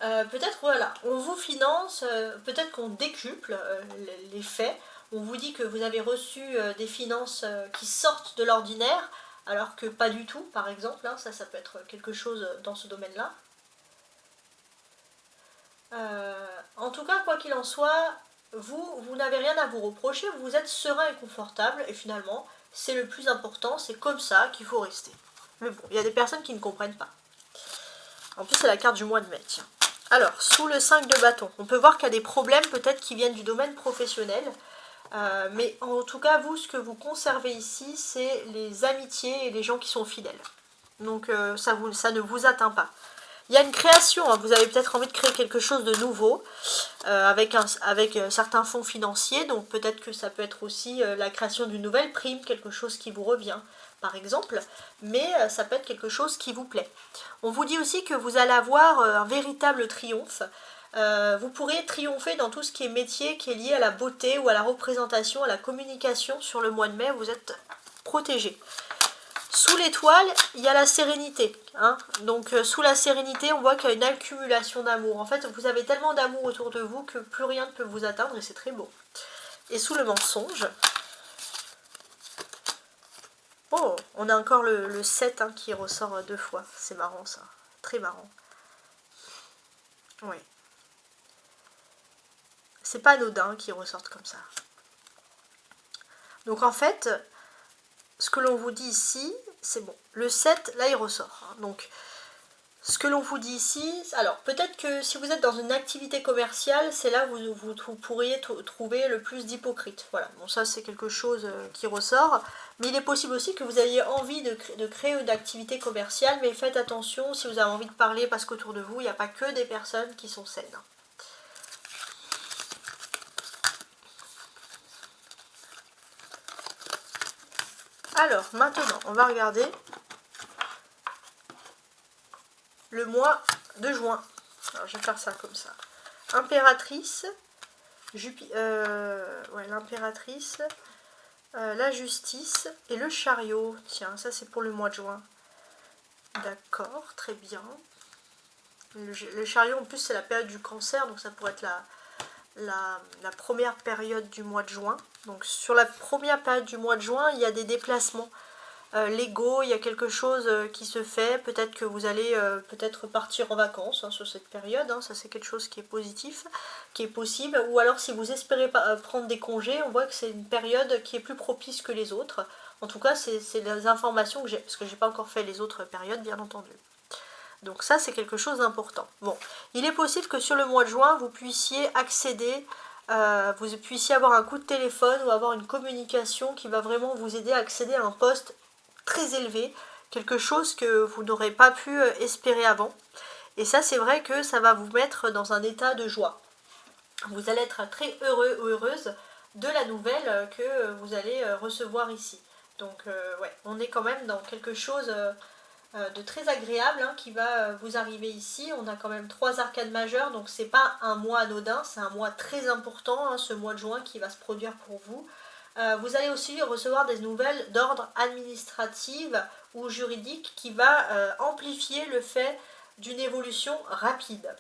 Peut-être, voilà, on vous finance, peut-être qu'on décuple les faits. On vous dit que vous avez reçu des finances qui sortent de l'ordinaire, alors que pas du tout, par exemple, hein, ça peut être quelque chose dans ce domaine-là. En tout cas, quoi qu'il en soit, vous n'avez rien à vous reprocher, vous êtes serein et confortable, et finalement, c'est le plus important, c'est comme ça qu'il faut rester. Mais bon, il y a des personnes qui ne comprennent pas. En plus, c'est la carte du mois de mai, tiens. Alors, sous le 5 de bâton, on peut voir qu'il y a des problèmes peut-être qui viennent du domaine professionnel. Mais en tout cas, vous, ce que vous conservez ici, c'est les amitiés et les gens qui sont fidèles. Donc ça ne vous atteint pas. Il y a une création, hein, vous avez peut-être envie de créer quelque chose de nouveau avec certains fonds financiers. Donc peut-être que ça peut être aussi la création d'une nouvelle prime, quelque chose qui vous revient par exemple. Mais ça peut être quelque chose qui vous plaît. On vous dit aussi que vous allez avoir un véritable triomphe. Vous pourrez triompher dans tout ce qui est métier, qui est lié à la beauté ou à la représentation, à la communication sur le mois de mai, vous êtes protégé. Sous l'étoile, il y a la sérénité, hein. Donc sous la sérénité, on voit qu'il y a une accumulation d'amour. En fait, vous avez tellement d'amour autour de vous que plus rien ne peut vous atteindre et c'est très beau. Et sous le mensonge, oh, on a encore le 7 hein, qui ressort 2 fois. C'est marrant ça, très marrant. Oui. C'est pas anodin qu'ils ressortent comme ça. Donc en fait, ce que l'on vous dit ici, c'est bon. Le 7, là il ressort. Hein. Donc ce que l'on vous dit ici, alors peut-être que si vous êtes dans une activité commerciale, c'est là où vous pourriez trouver le plus d'hypocrites. Voilà, bon ça c'est quelque chose qui ressort. Mais il est possible aussi que vous ayez envie de créer une activité commerciale, mais faites attention si vous avez envie de parler parce qu'autour de vous, il n'y a pas que des personnes qui sont saines. Alors, maintenant, on va regarder le mois de juin. Alors, je vais faire ça comme ça. Impératrice, l'impératrice, la justice et le chariot. Tiens, ça c'est pour le mois de juin. D'accord, très bien. Le chariot, en plus, c'est la période du cancer, donc ça pourrait être la première période du mois de juin. Donc sur la première période du mois de juin, il y a des déplacements légaux, il y a quelque chose qui se fait. Peut-être que vous allez peut-être partir en vacances hein, sur cette période. Hein, ça c'est quelque chose qui est positif, qui est possible. Ou alors si vous espérez prendre des congés, on voit que c'est une période qui est plus propice que les autres. En tout cas, c'est les informations que j'ai, parce que j'ai pas encore fait les autres périodes, bien entendu. Donc ça, c'est quelque chose d'important. Bon, il est possible que sur le mois de juin, vous puissiez accéder, vous puissiez avoir un coup de téléphone ou avoir une communication qui va vraiment vous aider à accéder à un poste très élevé, quelque chose que vous n'aurez pas pu espérer avant. Et ça, c'est vrai que ça va vous mettre dans un état de joie. Vous allez être très heureux ou heureuse de la nouvelle que vous allez recevoir ici. Donc ouais, on est quand même dans quelque chose de très agréable qui va vous arriver ici. On a quand même 3 arcades majeures, donc c'est pas un mois anodin, c'est un mois très important, ce mois de juin qui va se produire pour vous. Vous allez aussi recevoir des nouvelles d'ordre administratif ou juridique qui va amplifier le fait d'une évolution rapide.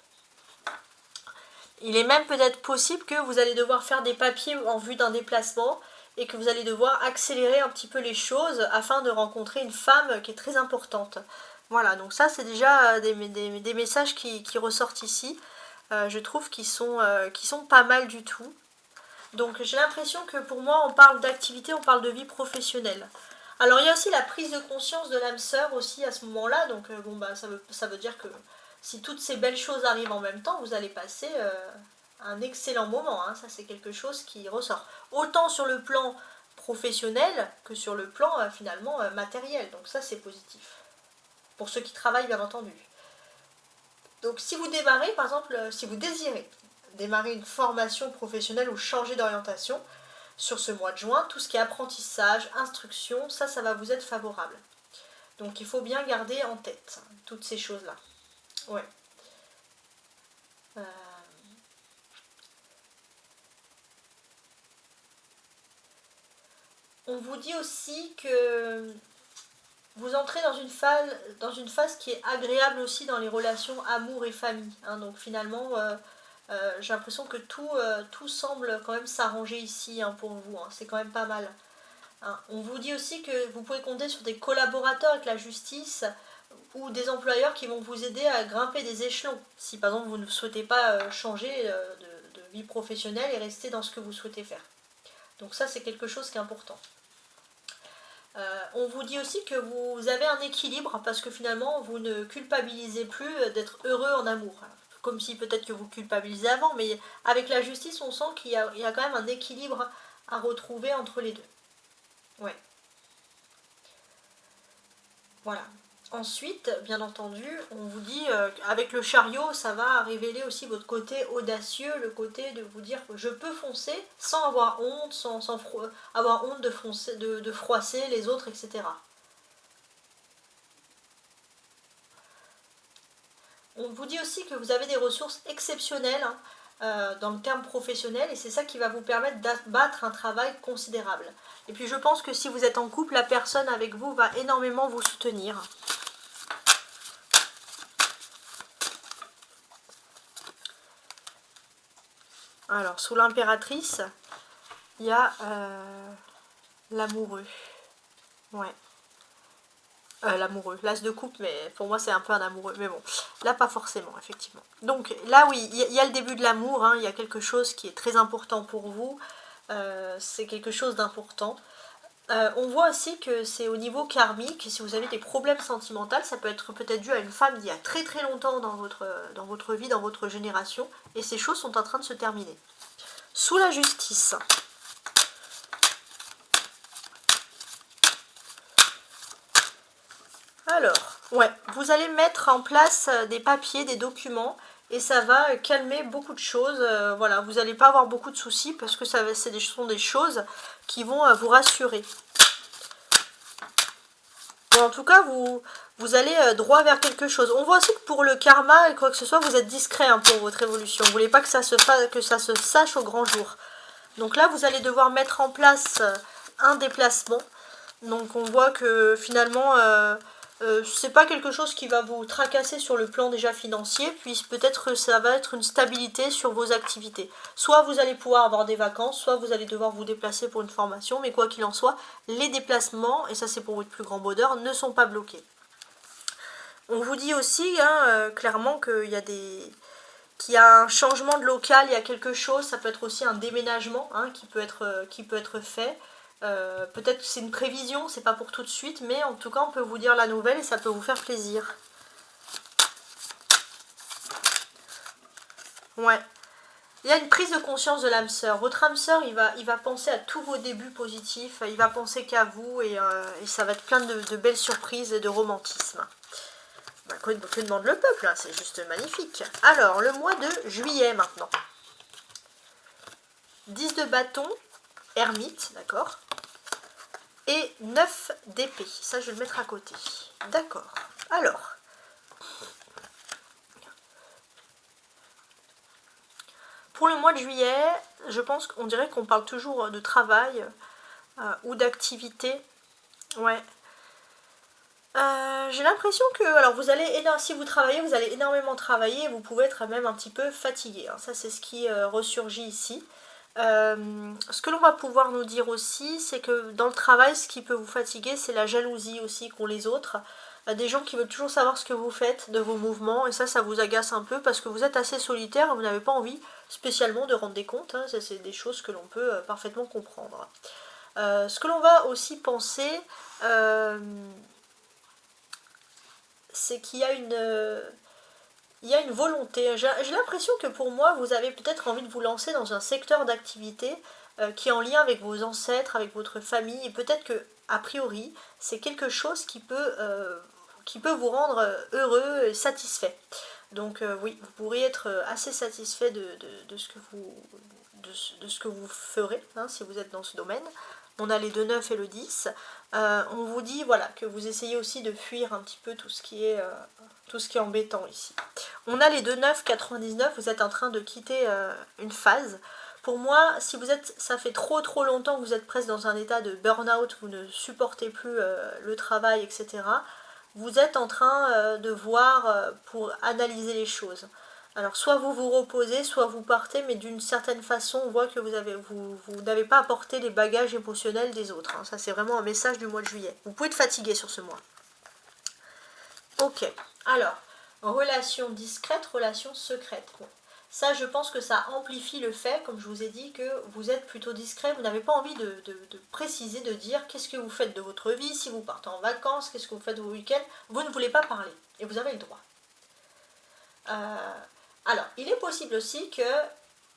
Il est même peut-être possible que vous allez devoir faire des papiers en vue d'un déplacement et que vous allez devoir accélérer un petit peu les choses afin de rencontrer une femme qui est très importante. Voilà, donc ça c'est déjà des messages qui ressortent ici. Je trouve qu'ils sont pas mal du tout. Donc j'ai l'impression que pour moi on parle d'activité, on parle de vie professionnelle. Alors il y a aussi la prise de conscience de l'âme sœur aussi à ce moment-là, donc bon bah ça veut dire que si toutes ces belles choses arrivent en même temps, vous allez passer un excellent moment, ça c'est quelque chose qui ressort. Autant sur le plan professionnel que sur le plan finalement matériel, donc ça c'est positif. Pour ceux qui travaillent bien entendu. Donc si vous démarrez, par exemple, si vous désirez démarrer une formation professionnelle ou changer d'orientation sur ce mois de juin, tout ce qui est apprentissage, instruction, ça va vous être favorable. Donc il faut bien garder en tête toutes ces choses-là. Ouais. On vous dit aussi que vous entrez dans une phase qui est agréable aussi dans les relations amour et famille. Donc finalement, j'ai l'impression que tout semble quand même s'arranger ici pour vous. C'est quand même pas mal. On vous dit aussi que vous pouvez compter sur des collaborateurs avec la justice ou des employeurs qui vont vous aider à grimper des échelons. Si par exemple vous ne souhaitez pas changer de vie professionnelle et rester dans ce que vous souhaitez faire. Donc ça c'est quelque chose qui est important. On vous dit aussi que vous avez un équilibre parce que finalement vous ne culpabilisez plus d'être heureux en amour. Comme si peut-être que vous culpabilisez avant, mais avec la justice on sent qu'il y a quand même un équilibre à retrouver entre les deux. Ouais. Voilà. Ensuite, bien entendu, on vous dit avec le chariot, ça va révéler aussi votre côté audacieux, le côté de vous dire que je peux foncer sans avoir honte, sans avoir honte de froisser les autres, etc. On vous dit aussi que vous avez des ressources exceptionnelles dans le terme professionnel et c'est ça qui va vous permettre d'abattre un travail considérable. Et puis je pense que si vous êtes en couple, la personne avec vous va énormément vous soutenir. Alors, sous l'impératrice, il y a l'amoureux. Ouais. L'amoureux. L'as de coupe, mais pour moi, c'est un peu un amoureux. Mais bon, là, pas forcément, effectivement. Donc, là, oui, il y a le début de l'amour. Il y a quelque chose qui est très important pour vous. C'est quelque chose d'important. On voit aussi que c'est au niveau karmique. Si vous avez des problèmes sentimentaux, ça peut être peut-être dû à une femme d'il y a très très longtemps dans votre vie, dans votre génération. Et ces choses sont en train de se terminer. Sous la justice. Alors, ouais, vous allez mettre en place des papiers, des documents, et ça va calmer beaucoup de choses. Voilà, vous n'allez pas avoir beaucoup de soucis parce que ce sont des choses qui vont vous rassurer. Bon, en tout cas, vous allez droit vers quelque chose. On voit aussi que pour le karma et quoi que ce soit, vous êtes discret pour votre évolution. Vous ne voulez pas que ça se sache au grand jour. Donc là, vous allez devoir mettre en place un déplacement. Donc on voit que finalement, c'est pas quelque chose qui va vous tracasser sur le plan déjà financier, puis peut-être ça va être une stabilité sur vos activités. Soit vous allez pouvoir avoir des vacances, soit vous allez devoir vous déplacer pour une formation, mais quoi qu'il en soit, les déplacements, et ça c'est pour votre plus grand bonheur, ne sont pas bloqués. On vous dit aussi clairement qu'il y a un changement de local, il y a quelque chose, ça peut être aussi un déménagement qui peut être fait. Peut-être que c'est une prévision, c'est pas pour tout de suite, mais en tout cas on peut vous dire la nouvelle et ça peut vous faire plaisir. Ouais. Il y a une prise de conscience de l'âme sœur. Votre âme sœur, il va penser à tous vos débuts positifs, il va penser qu'à vous et ça va être plein de belles surprises et de romantisme. Bah, que demande le peuple, c'est juste magnifique. Alors, le mois de juillet maintenant. 10 de bâton, ermite, d'accord. Et 9 d'épée. Ça, je vais le mettre à côté. D'accord. Alors. Pour le mois de juillet, je pense qu'on dirait qu'on parle toujours de travail ou d'activité. Ouais. J'ai l'impression que, alors vous allez, si vous travaillez, vous allez énormément travailler et vous pouvez être même un petit peu fatigué. Hein. Ça, c'est ce qui ressurgit ici. Ce que l'on va pouvoir nous dire aussi, c'est que dans le travail, ce qui peut vous fatiguer, c'est la jalousie aussi qu'ont les autres. Des gens qui veulent toujours savoir ce que vous faites de vos mouvements, et ça vous agace un peu parce que vous êtes assez solitaire et vous n'avez pas envie spécialement de rendre des comptes. Hein. Ça, c'est des choses que l'on peut parfaitement comprendre. Ce que l'on va aussi penser, c'est qu'il y a une volonté. J'ai l'impression que pour moi, vous avez peut-être envie de vous lancer dans un secteur d'activité qui est en lien avec vos ancêtres, avec votre famille, et peut-être que, a priori, c'est quelque chose qui peut vous rendre heureux et satisfait. Donc oui, vous pourriez être assez satisfait de ce que vous ferez, hein, si vous êtes dans ce domaine. On a les 2 9 et le 10. On vous dit voilà, que vous essayez aussi de fuir un petit peu tout ce qui est embêtant ici. On a les 2 9 99, vous êtes en train de quitter une phase. Pour moi, si vous êtes, ça fait trop longtemps que vous êtes presque dans un état de burn-out, vous ne supportez plus le travail, etc. Vous êtes en train de voir pour analyser les choses. Alors soit vous vous reposez, soit vous partez, mais d'une certaine façon, on voit que vous n'avez pas apporté les bagages émotionnels des autres. Hein. Ça, c'est vraiment un message du mois de juillet. Vous pouvez être fatigué sur ce mois. Ok, alors, relation discrète, relation secrète. Bon. Ça, je pense que ça amplifie le fait, comme je vous ai dit, que vous êtes plutôt discret. Vous n'avez pas envie de préciser, de dire qu'est-ce que vous faites de votre vie, si vous partez en vacances, qu'est-ce que vous faites de vos week-ends. Vous ne voulez pas parler, et vous avez le droit. Alors, il est possible aussi que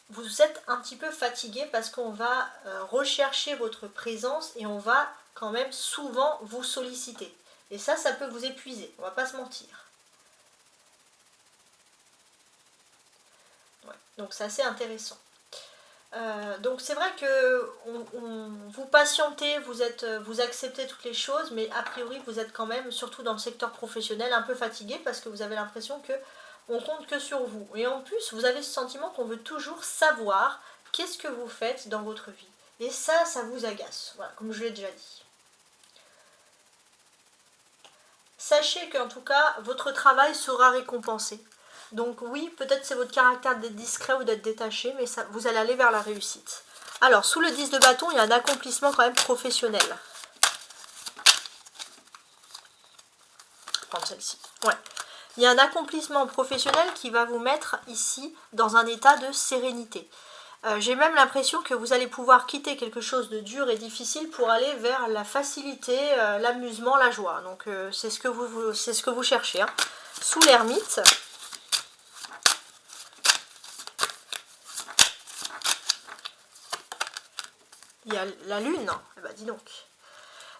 vous êtes un petit peu fatigué parce qu'on va rechercher votre présence et on va quand même souvent vous solliciter. Et ça peut vous épuiser, on va pas se mentir. Ouais, donc c'est assez intéressant. Donc c'est vrai que vous patientez, vous acceptez toutes les choses, mais a priori vous êtes quand même, surtout dans le secteur professionnel, un peu fatigué parce que vous avez l'impression que on compte que sur vous. Et en plus, vous avez ce sentiment qu'on veut toujours savoir qu'est-ce que vous faites dans votre vie. Et ça vous agace, voilà, comme je l'ai déjà dit. Sachez qu'en tout cas, votre travail sera récompensé. Donc oui, peut-être c'est votre caractère d'être discret ou d'être détaché, mais ça, vous allez aller vers la réussite. Alors, sous le 10 de bâton, il y a un accomplissement quand même professionnel. Je vais prendre celle-ci. Ouais. Il y a un accomplissement professionnel qui va vous mettre ici dans un état de sérénité. J'ai même l'impression que vous allez pouvoir quitter quelque chose de dur et difficile pour aller vers la facilité, l'amusement, la joie. Donc c'est ce que vous cherchez. Hein. Sous l'ermite, il y a la lune. Eh ben, dis donc.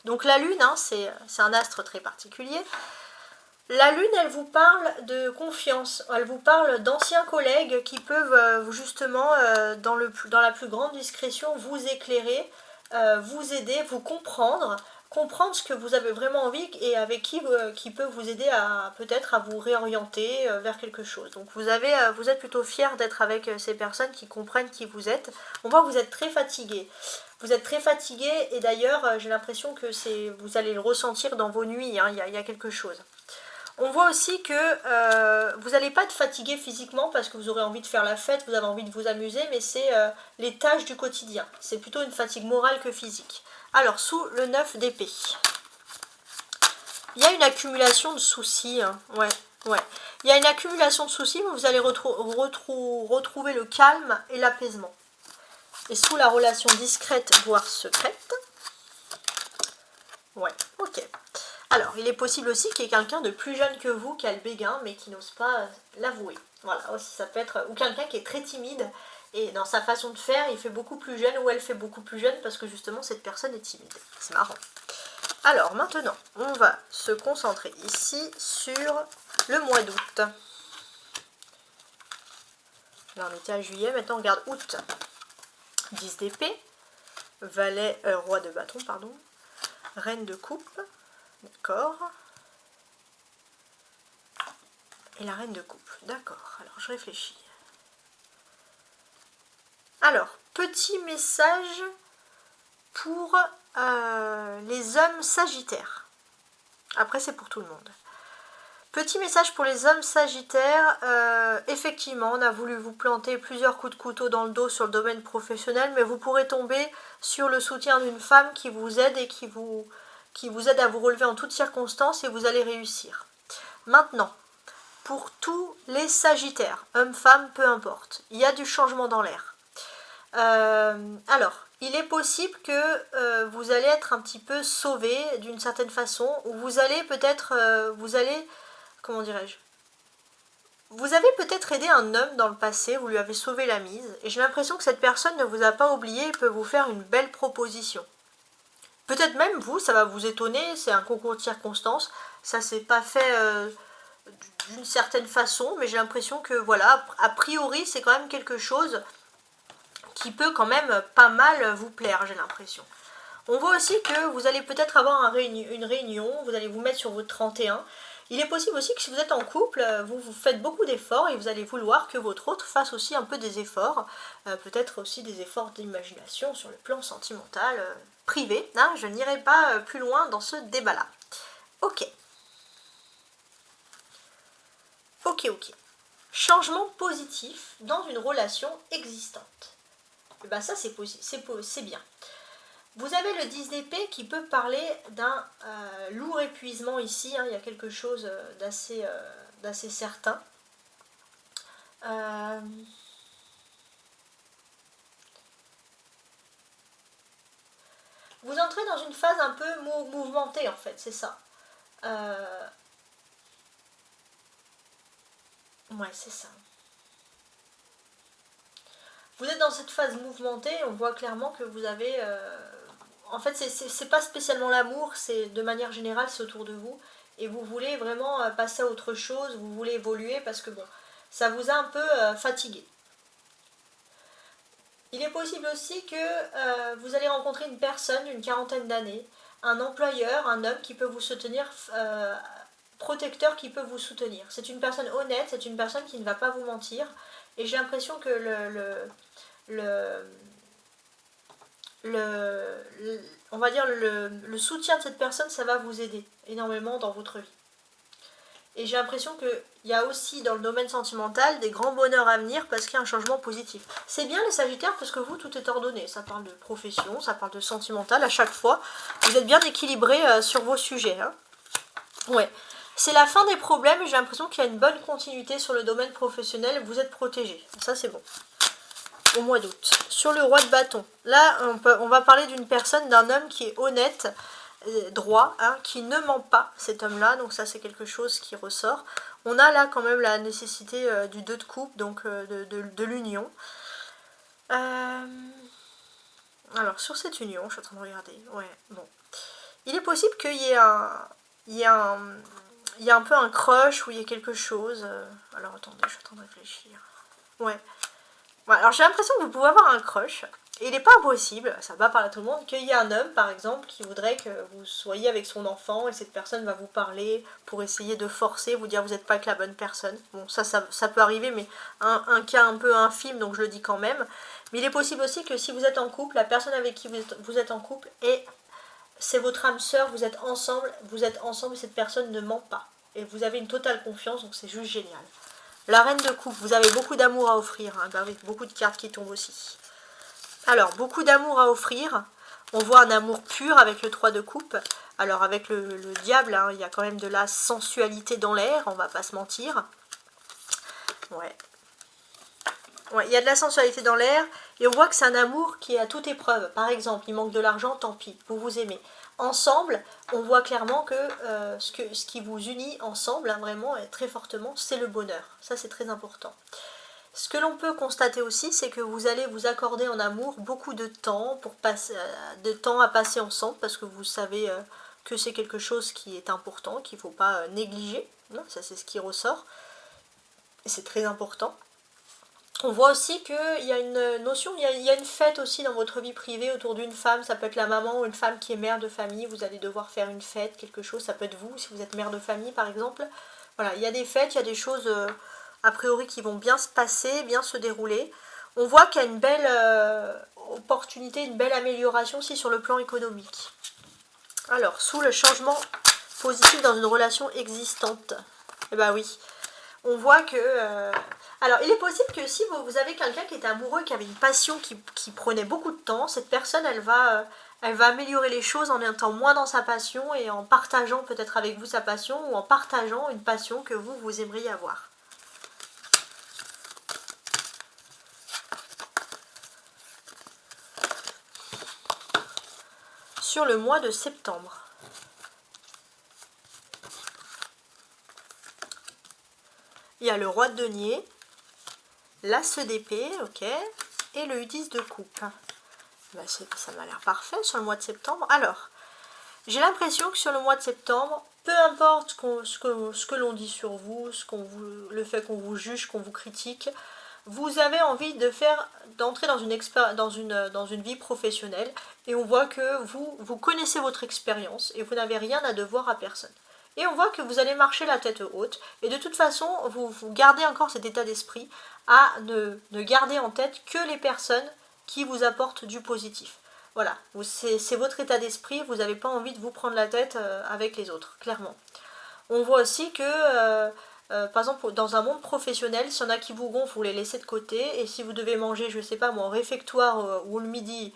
Donc la lune, hein, c'est un astre très particulier. La lune, elle vous parle de confiance, elle vous parle d'anciens collègues qui peuvent justement, dans la plus grande discrétion, vous éclairer, vous aider, vous comprendre ce que vous avez vraiment envie et avec qui peut vous aider à peut-être à vous réorienter vers quelque chose. Donc vous êtes plutôt fier d'être avec ces personnes qui comprennent qui vous êtes. On voit que vous êtes très fatigué. Vous êtes très fatigué et d'ailleurs j'ai l'impression que vous allez le ressentir dans vos nuits, hein, il y a quelque chose. On voit aussi que vous n'allez pas être fatigué physiquement parce que vous aurez envie de faire la fête, vous avez envie de vous amuser, mais c'est les tâches du quotidien. C'est plutôt une fatigue morale que physique. Alors, sous le 9 d'épée, il y a une accumulation de soucis. Hein. Ouais. Il y a une accumulation de soucis, mais vous allez retrouver le calme et l'apaisement. Et sous la relation discrète, voire secrète, ouais, ok. Alors, il est possible aussi qu'il y ait quelqu'un de plus jeune que vous qui a le béguin, mais qui n'ose pas l'avouer. Voilà, aussi ça peut être... Ou quelqu'un qui est très timide, et dans sa façon de faire, il fait beaucoup plus jeune, ou elle fait beaucoup plus jeune, parce que justement, cette personne est timide. C'est marrant. Alors, maintenant, on va se concentrer ici sur le mois d'août. Là, on était à juillet, maintenant on regarde août. 10 d'épée, roi de bâton, pardon, reine de coupe, d'accord, et la reine de coupe, d'accord, alors je réfléchis. Alors, petit message pour les hommes sagittaires. Après, c'est pour tout le monde. Petit message pour les hommes sagittaires. Effectivement, on a voulu vous planter plusieurs coups de couteau dans le dos sur le domaine professionnel, mais vous pourrez tomber sur le soutien d'une femme qui vous aide et qui vous aide à vous relever en toutes circonstances et vous allez réussir. Maintenant, pour tous les sagittaires, hommes, femmes, peu importe, il y a du changement dans l'air. Alors, il est possible que vous allez être un petit peu sauvé d'une certaine façon, ou vous allez peut-être, comment dirais-je, vous avez peut-être aidé un homme dans le passé, vous lui avez sauvé la mise, et j'ai l'impression que cette personne ne vous a pas oublié et peut vous faire une belle proposition. Peut-être même vous, ça va vous étonner, c'est un concours de circonstances, ça s'est pas fait d'une certaine façon, mais j'ai l'impression que voilà, a priori c'est quand même quelque chose qui peut quand même pas mal vous plaire, j'ai l'impression. On voit aussi que vous allez peut-être avoir une réunion, vous allez vous mettre sur votre 31. Il est possible aussi que si vous êtes en couple, vous faites beaucoup d'efforts et vous allez vouloir que votre autre fasse aussi un peu des efforts, peut-être aussi des efforts d'imagination sur le plan sentimental, privé. Hein, je n'irai pas plus loin dans ce débat-là. Ok. Ok. Changement positif dans une relation existante. Et ben ça c'est bien. Vous avez le 10 d'épée qui peut parler d'un lourd épuisement ici, hein, il y a quelque chose d'assez certain. Vous entrez dans une phase un peu mouvementée en fait, c'est ça. Ouais, c'est ça. Vous êtes dans cette phase mouvementée, on voit clairement que vous avez... en fait, c'est pas spécialement l'amour, c'est de manière générale, c'est autour de vous. Et vous voulez vraiment passer à autre chose, vous voulez évoluer parce que bon, ça vous a un peu fatigué. Il est possible aussi que vous allez rencontrer une personne d'une quarantaine d'années, un employeur, un homme qui peut vous soutenir, protecteur qui peut vous soutenir. C'est une personne honnête, c'est une personne qui ne va pas vous mentir. Et j'ai l'impression que on va dire le soutien de cette personne, ça va vous aider énormément dans votre vie. Et j'ai l'impression qu'il y a aussi dans le domaine sentimental des grands bonheurs à venir parce qu'il y a un changement positif. C'est bien les Sagittaires parce que vous, tout est ordonné. Ça parle de profession, ça parle de sentimental à chaque fois. Vous êtes bien équilibrés sur vos sujets. Hein. Ouais. C'est la fin des problèmes et j'ai l'impression qu'il y a une bonne continuité sur le domaine professionnel. Vous êtes protégés. Ça, c'est bon. Au mois d'août. Sur le roi de bâton. Là, on va parler d'une personne, d'un homme qui est honnête, droit, hein, qui ne ment pas, cet homme-là. Donc ça, c'est quelque chose qui ressort. On a là quand même la nécessité du 2 de coupe, donc de l'union. Alors, sur cette union, je suis en train de regarder. Ouais, bon. Il est possible qu'il y ait il y a un peu un crush ou il y a quelque chose. Alors attendez, je suis en train de réfléchir. Ouais. Alors j'ai l'impression que vous pouvez avoir un crush. Et il n'est pas impossible, ça va parler à tout le monde, qu'il y ait un homme par exemple qui voudrait que vous soyez avec son enfant et cette personne va vous parler pour essayer de forcer, vous dire vous n'êtes pas avec la bonne personne. Bon, ça peut arriver, mais un cas un peu infime, donc je le dis quand même. Mais il est possible aussi que si vous êtes en couple, la personne avec qui vous êtes en couple c'est votre âme sœur, vous êtes ensemble et cette personne ne ment pas. Et vous avez une totale confiance, donc c'est juste génial. La reine de coupe, vous avez beaucoup d'amour à offrir, hein, avec beaucoup de cartes qui tombent aussi. Alors, beaucoup d'amour à offrir. On voit un amour pur avec le 3 de coupe. Alors, avec le diable, hein, il y a quand même de la sensualité dans l'air, on va pas se mentir. Ouais. Ouais, il y a de la sensualité dans l'air et on voit que c'est un amour qui est à toute épreuve. Par exemple, il manque de l'argent, tant pis, vous vous aimez. Ensemble, on voit clairement que ce qui vous unit ensemble, hein, vraiment, très fortement, c'est le bonheur. Ça, c'est très important. Ce que l'on peut constater aussi, c'est que vous allez vous accorder en amour beaucoup de temps, à passer ensemble, parce que vous savez que c'est quelque chose qui est important, qu'il ne faut pas négliger. Non, ça, c'est ce qui ressort. Et c'est très important. On voit aussi qu'il y a une notion, il y a une fête aussi dans votre vie privée autour d'une femme, ça peut être la maman ou une femme qui est mère de famille, vous allez devoir faire une fête, quelque chose, ça peut être vous si vous êtes mère de famille par exemple. Voilà, il y a des fêtes, il y a des choses a priori qui vont bien se passer, bien se dérouler. On voit qu'il y a une belle opportunité, une belle amélioration aussi sur le plan économique. Alors, sous le changement positif dans une relation existante, eh ben oui, on voit que... alors, il est possible que si vous avez quelqu'un qui était amoureux, qui avait une passion qui prenait beaucoup de temps, cette personne, elle va améliorer les choses en étant moins dans sa passion et en partageant peut-être avec vous sa passion ou en partageant une passion que vous aimeriez avoir. Sur le mois de septembre. Il y a le roi de denier, l'as d'épée, ok, et le U10 de coupe. Bah ça m'a l'air parfait sur le mois de septembre. Alors, j'ai l'impression que sur le mois de septembre, peu importe ce que l'on dit sur vous, le fait qu'on vous juge, qu'on vous critique, vous avez envie d'entrer dans une vie professionnelle et on voit que vous connaissez votre expérience et vous n'avez rien à devoir à personne. Et on voit que vous allez marcher la tête haute et de toute façon vous gardez encore cet état d'esprit à ne garder en tête que les personnes qui vous apportent du positif. Voilà, c'est votre état d'esprit, vous n'avez pas envie de vous prendre la tête avec les autres, clairement. On voit aussi que par exemple, dans un monde professionnel, s'il y en a qui vous gonflent, vous les laissez de côté. Et si vous devez manger, je sais pas moi, en réfectoire ou le midi,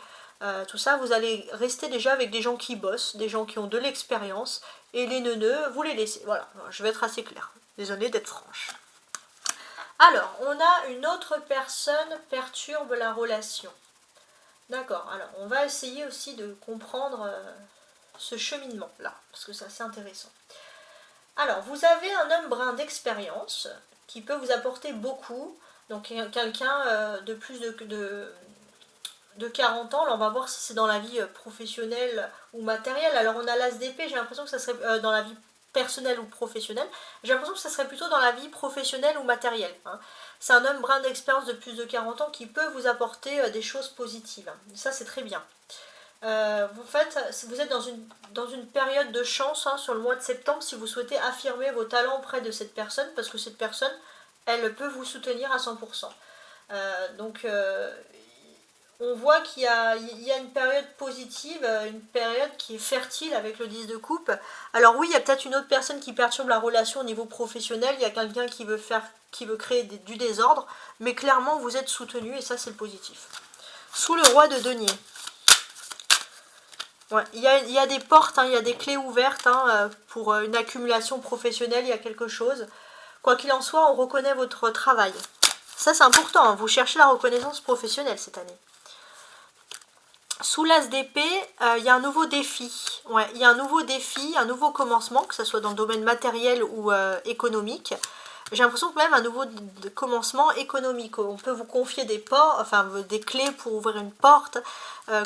tout ça, vous allez rester déjà avec des gens qui bossent, des gens qui ont de l'expérience. Et les neuneux, vous les laissez. Voilà, je vais être assez claire. Désolée d'être franche. Alors, on a une autre personne perturbe la relation. D'accord, alors on va essayer aussi de comprendre ce cheminement-là, parce que c'est assez intéressant. Alors, vous avez un homme brun d'expérience qui peut vous apporter beaucoup. Donc, quelqu'un de plus de 40 ans. Là, on va voir si c'est dans la vie professionnelle ou matérielle. Alors, on a l'as d'épée, j'ai l'impression que ça serait dans la vie personnelle ou professionnelle. J'ai l'impression que ça serait plutôt dans la vie professionnelle ou matérielle. Hein. C'est un homme brun d'expérience de plus de 40 ans qui peut vous apporter des choses positives. Ça, c'est très bien. Vous êtes dans une période de chance hein, sur le mois de septembre si vous souhaitez affirmer vos talents auprès de cette personne parce que cette personne, elle peut vous soutenir à 100%. On voit qu'il y a une période positive, une période qui est fertile avec le 10 de coupe. Alors oui, il y a peut-être une autre personne qui perturbe la relation au niveau professionnel, il y a quelqu'un qui veut créer du désordre, mais clairement vous êtes soutenu et ça c'est le positif. Sous le roi de denier. Ouais, il y a des portes, hein, il y a des clés ouvertes hein, pour une accumulation professionnelle, il y a quelque chose. Quoi qu'il en soit, on reconnaît votre travail. Ça c'est important, hein, vous cherchez la reconnaissance professionnelle cette année. Sous l'as d'épée, il y a un nouveau défi. Ouais, il y a un nouveau défi, un nouveau commencement, que ce soit dans le domaine matériel ou économique. J'ai l'impression que même un nouveau commencement économique. On peut vous confier des clés pour ouvrir une porte.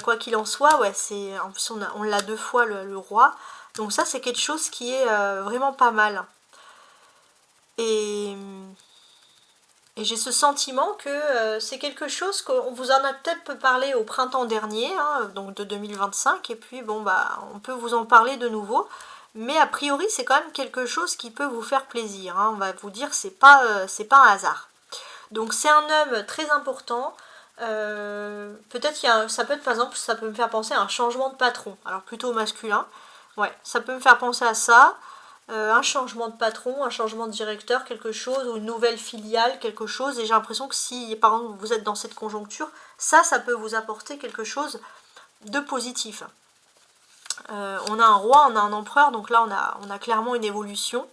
Quoi qu'il en soit, ouais, en plus on l'a 2 fois le roi. Donc ça c'est quelque chose qui est vraiment pas mal. Et j'ai ce sentiment que c'est quelque chose qu'on vous en a peut-être parlé au printemps dernier, hein, donc de 2025. Et puis bon bah on peut vous en parler de nouveau. Mais a priori, c'est quand même quelque chose qui peut vous faire plaisir. Hein. On va vous dire, c'est pas un hasard. Donc c'est un homme très important. Peut-être ça peut être, par exemple, ça peut me faire penser à un changement de patron. Alors plutôt masculin. Ouais, ça peut me faire penser à ça. Un changement de patron, un changement de directeur, quelque chose, ou une nouvelle filiale, quelque chose. Et j'ai l'impression que si, par exemple, vous êtes dans cette conjoncture, ça peut vous apporter quelque chose de positif. On a un roi, on a un empereur, donc là on a clairement une évolution.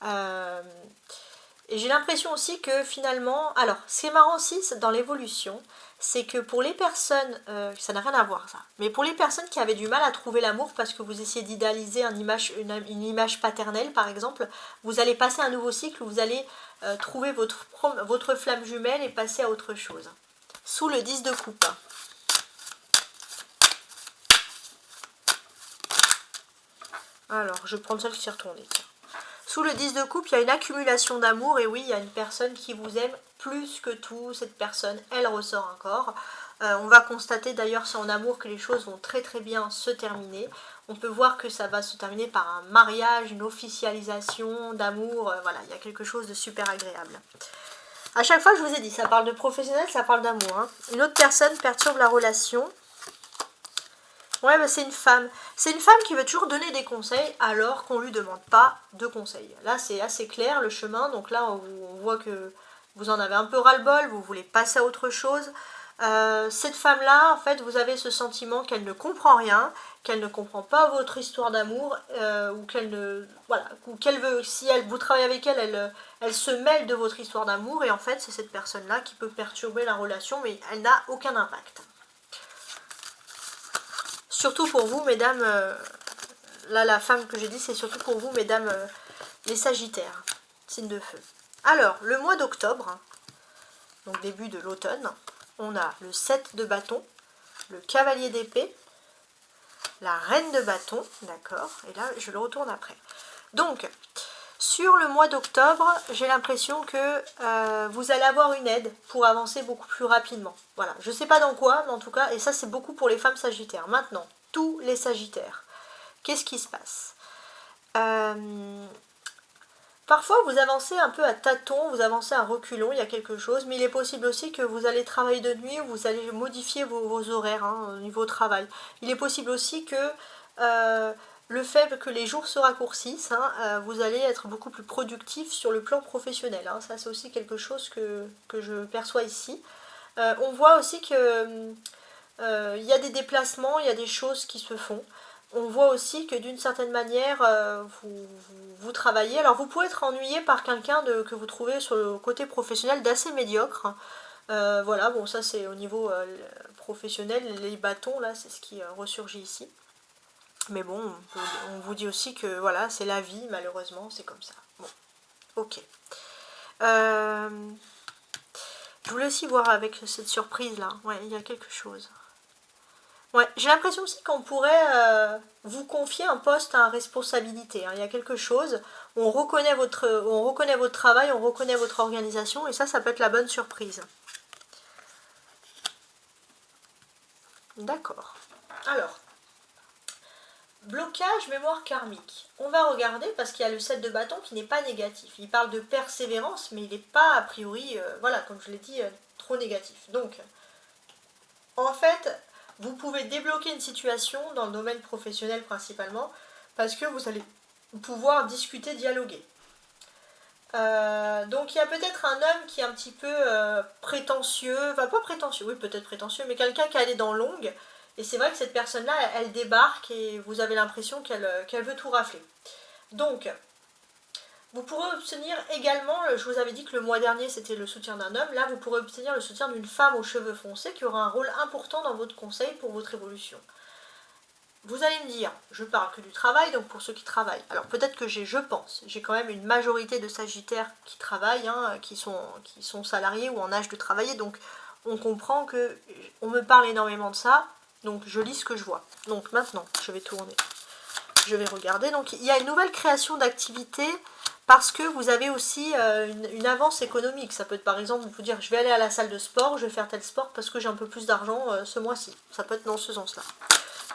Et j'ai l'impression aussi que finalement, alors ce qui est marrant aussi dans l'évolution, c'est que pour les personnes, ça n'a rien à voir ça, mais pour les personnes qui avaient du mal à trouver l'amour parce que vous essayez d'idéaliser une image paternelle par exemple, vous allez passer un nouveau cycle où vous allez trouver votre flamme jumelle et passer à autre chose. Sous le 10 de coupe. Alors, je vais prendre celle qui s'est retournée. Sous le 10 de coupe, il y a une accumulation d'amour. Et oui, il y a une personne qui vous aime plus que tout, cette personne, elle ressort encore. On va constater d'ailleurs c'est en amour que les choses vont très très bien se terminer. On peut voir que ça va se terminer par un mariage, une officialisation d'amour. Voilà, il y a quelque chose de super agréable. À chaque fois, je vous ai dit, ça parle de professionnel, ça parle d'amour. Hein. Une autre personne perturbe la relation. Ouais, bah c'est une femme. C'est une femme qui veut toujours donner des conseils alors qu'on ne lui demande pas de conseils. Là, c'est assez clair le chemin. Donc là, on voit que vous en avez un peu ras-le-bol, vous voulez passer à autre chose. Cette femme-là, en fait, vous avez ce sentiment qu'elle ne comprend rien, qu'elle ne comprend pas votre histoire d'amour, ou qu'elle ne, voilà, ou qu'elle veut, si vous travaillez avec elle, elle se mêle de votre histoire d'amour, et en fait, c'est cette personne-là qui peut perturber la relation, mais elle n'a aucun impact. Surtout pour vous, mesdames, là, la femme que j'ai dit, c'est surtout pour vous, mesdames, les Sagittaires, signe de feu. Alors, le mois d'octobre, donc début de l'automne, on a le 7 de bâton, le cavalier d'épée, la reine de bâton, d'accord, et là je le retourne après. Donc, sur le mois d'octobre, j'ai l'impression que vous allez avoir une aide pour avancer beaucoup plus rapidement. Voilà, je ne sais pas dans quoi, mais en tout cas, et ça c'est beaucoup pour les femmes sagittaires. Maintenant, tous les sagittaires, qu'est-ce qui se passe? Parfois, vous avancez un peu à tâtons, vous avancez à reculons, il y a quelque chose, mais il est possible aussi que vous allez travailler de nuit, ou vous allez modifier vos horaires hein, au niveau travail. Il est possible aussi que le fait que les jours se raccourcissent, hein, vous allez être beaucoup plus productif sur le plan professionnel. Hein. Ça, c'est aussi quelque chose que je perçois ici. On voit aussi que y a des déplacements, il y a des choses qui se font. On voit aussi que d'une certaine manière, vous travaillez. Alors vous pouvez être ennuyé par quelqu'un que vous trouvez sur le côté professionnel d'assez médiocre. Voilà, bon ça c'est au niveau professionnel, les bâtons là, c'est ce qui ressurgit ici. Mais bon, on vous dit aussi que voilà, c'est la vie, malheureusement, c'est comme ça. Bon, ok. Je voulais aussi voir avec cette surprise là, ouais, il y a quelque chose. Ouais, j'ai l'impression aussi qu'on pourrait vous confier un poste à responsabilité. Hein. Il y a quelque chose, on reconnaît votre travail, on reconnaît votre organisation, et ça peut être la bonne surprise. D'accord. Alors, blocage mémoire karmique. On va regarder parce qu'il y a le 7 de bâton qui n'est pas négatif. Il parle de persévérance, mais il n'est pas a priori, voilà, comme je l'ai dit, trop négatif. Donc, en fait, vous pouvez débloquer une situation dans le domaine professionnel principalement parce que vous allez pouvoir discuter, dialoguer. Donc il y a peut-être un homme qui est un petit peu prétentieux, enfin pas prétentieux, oui peut-être prétentieux, mais quelqu'un qui a les dents longues. Et c'est vrai que cette personne-là, elle débarque et vous avez l'impression qu'elle veut tout rafler. Donc, vous pourrez obtenir également, je vous avais dit que le mois dernier c'était le soutien d'un homme, là vous pourrez obtenir le soutien d'une femme aux cheveux foncés qui aura un rôle important dans votre conseil pour votre évolution. Vous allez me dire, je parle que du travail, donc pour ceux qui travaillent. Alors peut-être que j'ai quand même une majorité de sagittaires qui travaillent, hein, qui sont salariés ou en âge de travailler, donc on comprend que on me parle énormément de ça, donc je lis ce que je vois. Donc maintenant, je vais tourner, je vais regarder. Donc il y a une nouvelle création d'activité parce que vous avez aussi une avance économique. Ça peut être par exemple, vous dire, je vais aller à la salle de sport, je vais faire tel sport parce que j'ai un peu plus d'argent ce mois-ci. Ça peut être dans ce sens-là.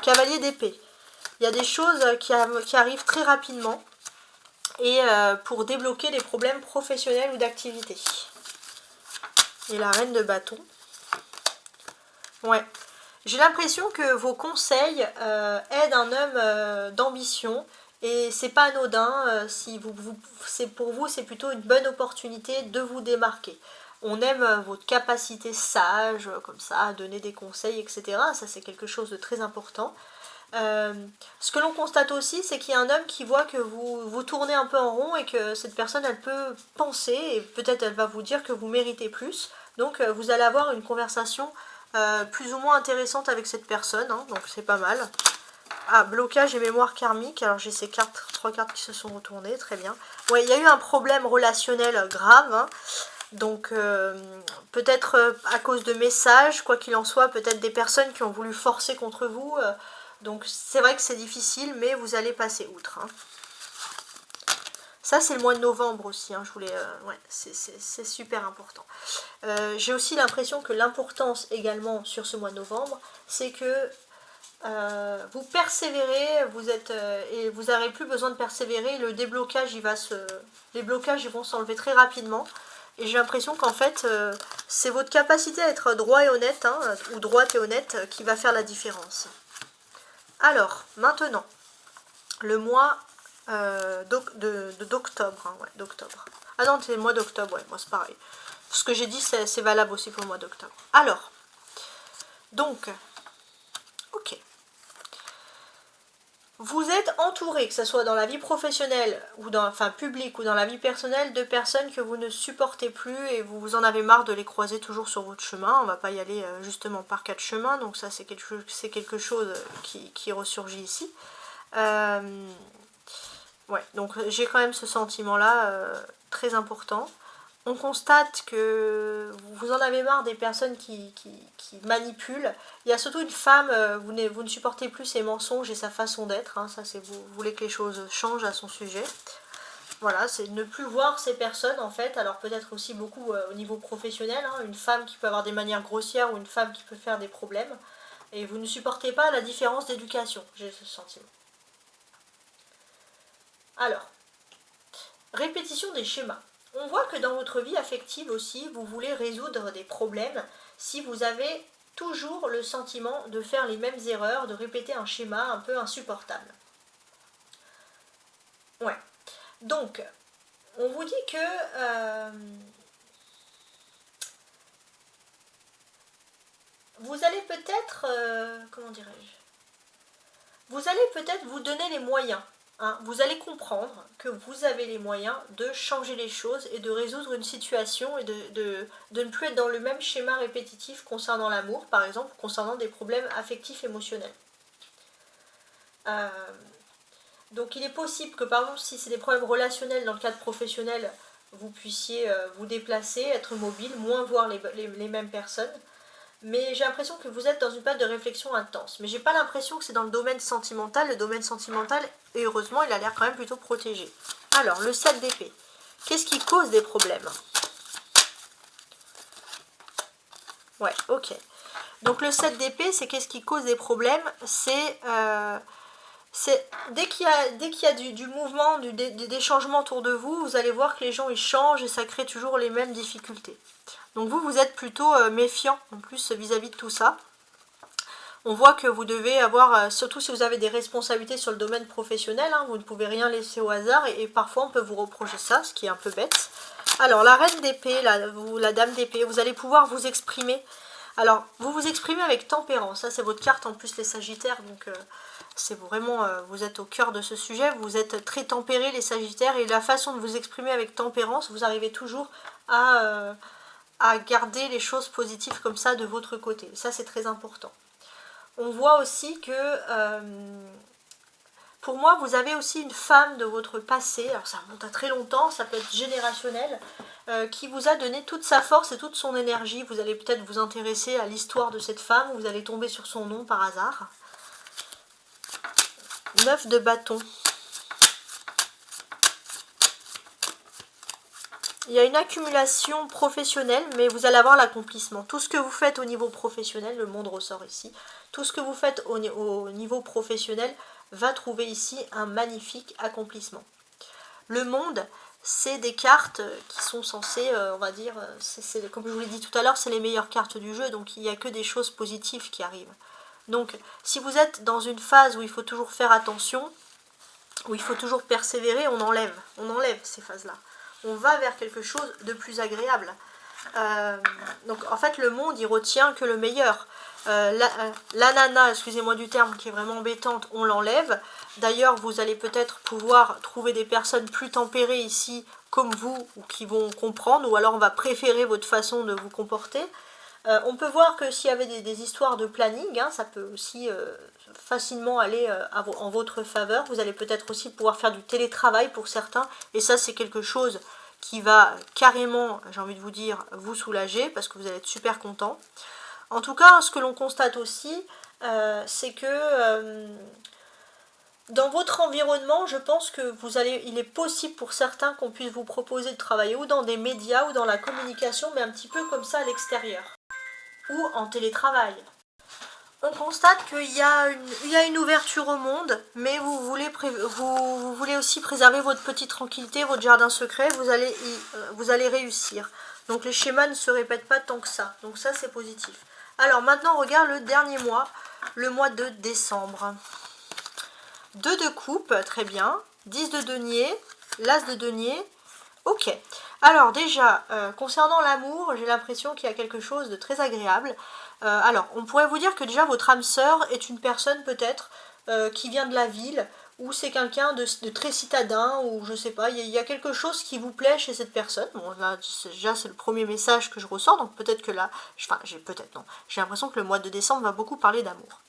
Cavalier d'épée. Il y a des choses qui arrivent très rapidement et pour débloquer des problèmes professionnels ou d'activité. Et la reine de bâton. Ouais. J'ai l'impression que vos conseils aident un homme d'ambition et c'est pas anodin. Si pour vous, c'est plutôt une bonne opportunité de vous démarquer. On aime votre capacité sage, comme ça, à donner des conseils, etc. Ça, c'est quelque chose de très important. Ce que l'on constate aussi, c'est qu'il y a un homme qui voit que vous tournez un peu en rond et que cette personne, elle peut penser et peut-être elle va vous dire que vous méritez plus. Donc, vous allez avoir une conversation plus ou moins intéressante avec cette personne, hein, donc c'est pas mal. Ah, blocage et mémoire karmique. Alors j'ai ces trois cartes qui se sont retournées, très bien. Ouais, il y a eu un problème relationnel grave, hein. Donc peut-être à cause de messages, quoi qu'il en soit, peut-être des personnes qui ont voulu forcer contre vous. Donc c'est vrai que c'est difficile, mais vous allez passer outre. Hein. Ça, c'est le mois de novembre aussi, hein, je voulais, ouais, c'est super important. J'ai aussi l'impression que l'importance également sur ce mois de novembre, c'est que vous persévérez, et vous n'aurez plus besoin de persévérer, le déblocage, les blocages ils vont s'enlever très rapidement. Et j'ai l'impression qu'en fait, c'est votre capacité à être droit et honnête, hein, ou droite et honnête, qui va faire la différence. Alors, maintenant, le mois d'octobre. Hein, ouais, d'octobre. Ah non, c'est le mois d'octobre, ouais, moi c'est pareil. Ce que j'ai dit, c'est valable aussi pour le mois d'octobre. Alors, donc, ok. Vous êtes entouré, que ce soit dans la vie professionnelle, ou enfin publique, ou dans la vie personnelle, de personnes que vous ne supportez plus et vous en avez marre de les croiser toujours sur votre chemin. On va pas y aller justement par quatre chemins, donc ça c'est quelque chose qui ressurgit ici. Ouais, donc j'ai quand même ce sentiment-là très important. On constate que vous en avez marre des personnes qui manipulent. Il y a surtout une femme, vous ne supportez plus ses mensonges et sa façon d'être. Hein, ça, c'est vous voulez que les choses changent à son sujet. Voilà, c'est ne plus voir ces personnes en fait. Alors peut-être aussi beaucoup au niveau professionnel. Hein, une femme qui peut avoir des manières grossières ou une femme qui peut faire des problèmes. Et vous ne supportez pas la différence d'éducation, j'ai ce sentiment. Alors, répétition des schémas. On voit que dans votre vie affective aussi, vous voulez résoudre des problèmes si vous avez toujours le sentiment de faire les mêmes erreurs, de répéter un schéma un peu insupportable. Ouais. Donc, on vous dit que vous allez peut-être, comment dirais-je, vous allez peut-être vous donner les moyens. Hein, vous allez comprendre que vous avez les moyens de changer les choses et de résoudre une situation et de ne plus être dans le même schéma répétitif concernant l'amour, par exemple, concernant des problèmes affectifs émotionnels. Donc il est possible que par exemple si c'est des problèmes relationnels dans le cadre professionnel, vous puissiez vous déplacer, être mobile, moins voir les mêmes personnes. Mais j'ai l'impression que vous êtes dans une période de réflexion intense. Mais j'ai pas l'impression que c'est dans le domaine sentimental. Le domaine sentimental, et heureusement, il a l'air quand même plutôt protégé. Alors, le 7 d'épée. Qu'est-ce qui cause des problèmes? Ouais, ok. Donc le 7 d'épée, c'est qu'est-ce qui cause des problèmes? C'est dès qu'il y a du mouvement, des changements autour de vous, vous allez voir que les gens ils changent et ça crée toujours les mêmes difficultés. Donc vous êtes plutôt méfiant en plus vis-à-vis de tout ça. On voit que vous devez avoir, surtout si vous avez des responsabilités sur le domaine professionnel, hein, vous ne pouvez rien laisser au hasard et parfois on peut vous reprocher ça, ce qui est un peu bête. Alors la reine d'épée, la dame d'épée, vous allez pouvoir vous exprimer. Alors vous vous exprimez avec tempérance, ça c'est votre carte en plus les sagittaires, donc c'est vraiment, vous êtes au cœur de ce sujet, vous êtes très tempérés les sagittaires et la façon de vous exprimer avec tempérance, vous arrivez toujours à garder les choses positives comme ça de votre côté. Ça, c'est très important. On voit aussi que, pour moi, vous avez aussi une femme de votre passé, alors ça remonte à très longtemps, ça peut être générationnel, qui vous a donné toute sa force et toute son énergie. Vous allez peut-être vous intéresser à l'histoire de cette femme, vous allez tomber sur son nom par hasard. 9 de bâton. Il y a une accumulation professionnelle, mais vous allez avoir l'accomplissement. Tout ce que vous faites au niveau professionnel, le monde ressort ici, tout ce que vous faites au niveau professionnel va trouver ici un magnifique accomplissement. Le monde, c'est des cartes qui sont censées, on va dire, comme je vous l'ai dit tout à l'heure, c'est les meilleures cartes du jeu, donc il n'y a que des choses positives qui arrivent. Donc, si vous êtes dans une phase où il faut toujours faire attention, où il faut toujours persévérer, on enlève ces phases-là. On va vers quelque chose de plus agréable. Donc en fait le monde il retient que le meilleur. La nana, excusez-moi du terme, qui est vraiment embêtante, on l'enlève. D'ailleurs vous allez peut-être pouvoir trouver des personnes plus tempérées ici comme vous, ou qui vont comprendre, ou alors on va préférer votre façon de vous comporter. On peut voir que s'il y avait des histoires de planning, hein, ça peut aussi facilement aller en votre faveur. Vous allez peut-être aussi pouvoir faire du télétravail pour certains, et ça c'est quelque chose qui va carrément, j'ai envie de vous dire, vous soulager, parce que vous allez être super content. En tout cas, ce que l'on constate aussi, c'est que Dans votre environnement, je pense que il est possible pour certains qu'on puisse vous proposer de travailler ou dans des médias ou dans la communication, mais un petit peu comme ça à l'extérieur, ou en télétravail. On constate qu'il y a une ouverture au monde, mais vous voulez aussi préserver votre petite tranquillité, votre jardin secret, vous allez réussir. Donc les schémas ne se répètent pas tant que ça, donc ça c'est positif. Alors maintenant on regarde le dernier mois, le mois de décembre. 2 de coupe, très bien, 10 de denier, l'as de denier, ok. Alors déjà, concernant l'amour, j'ai l'impression qu'il y a quelque chose de très agréable. Alors, on pourrait vous dire que déjà votre âme sœur est une personne peut-être qui vient de la ville, ou c'est quelqu'un de très citadin, ou je sais pas, il y a quelque chose qui vous plaît chez cette personne. Bon, là, déjà, c'est le premier message que je ressors, donc peut-être que là, enfin, peut-être non, j'ai l'impression que le mois de décembre va beaucoup parler d'amour.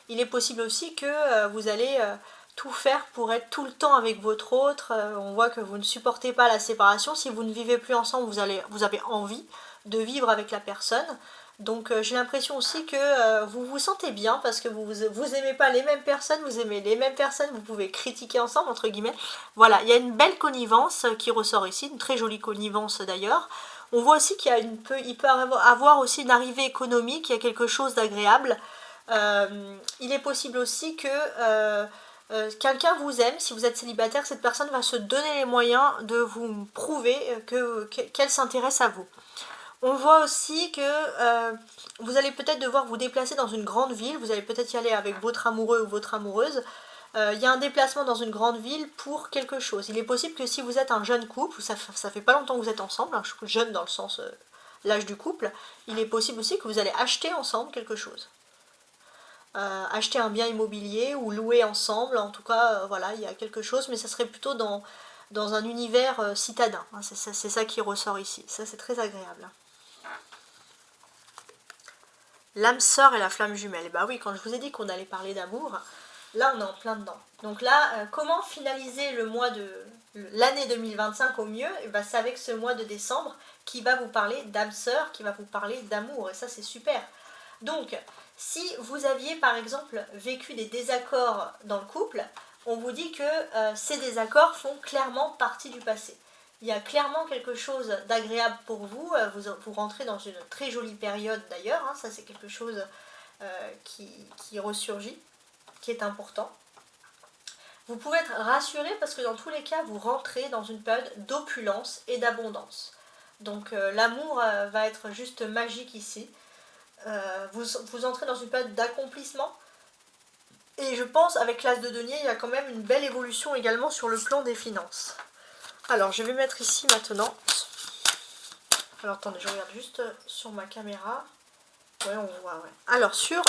Il est possible aussi que vous allez tout faire pour être tout le temps avec votre autre. On voit que vous ne supportez pas la séparation. Si vous ne vivez plus ensemble, vous avez envie de vivre avec la personne. Donc j'ai l'impression aussi que vous vous sentez bien parce que vous aimez pas les mêmes personnes, vous aimez les mêmes personnes, vous pouvez critiquer ensemble, entre guillemets. Voilà, il y a une belle connivence qui ressort ici, une très jolie connivence d'ailleurs. On voit aussi qu'il peut avoir aussi une arrivée économique, il y a quelque chose d'agréable. Il est possible aussi que quelqu'un vous aime, si vous êtes célibataire, cette personne va se donner les moyens de vous prouver qu'elle s'intéresse à vous. On voit aussi que vous allez peut-être devoir vous déplacer dans une grande ville, vous allez peut-être y aller avec votre amoureux ou votre amoureuse. Il y a un déplacement dans une grande ville pour quelque chose. Il est possible que si vous êtes un jeune couple, ça fait pas longtemps que vous êtes ensemble, hein, jeune dans le sens l'âge du couple, il est possible aussi que vous allez acheter ensemble quelque chose. Acheter un bien immobilier ou louer ensemble, en tout cas voilà, il y a quelque chose, mais ça serait plutôt dans un univers citadin, hein, c'est ça qui ressort ici, ça c'est très agréable. L'âme sœur et la flamme jumelle, et bah oui, quand je vous ai dit qu'on allait parler d'amour, là on est en plein dedans. Donc là, comment finaliser l'année 2025 au mieux, et bah, c'est avec ce mois de décembre qui va vous parler d'âme sœur, qui va vous parler d'amour, et ça c'est super. Donc, si vous aviez par exemple vécu des désaccords dans le couple, on vous dit que ces désaccords font clairement partie du passé. Il y a clairement quelque chose d'agréable pour vous, vous rentrez dans une très jolie période d'ailleurs, hein, ça c'est quelque chose qui ressurgit, qui est important. Vous pouvez être rassuré parce que dans tous les cas, vous rentrez dans une période d'opulence et d'abondance. Donc l'amour va être juste magique ici. Vous entrez dans une période d'accomplissement. Et je pense, avec l'as de denier, il y a quand même une belle évolution également sur le plan des finances. Alors, je vais mettre ici maintenant. Alors, attendez, je regarde juste sur ma caméra. Ouais, on voit, ouais. Alors, sur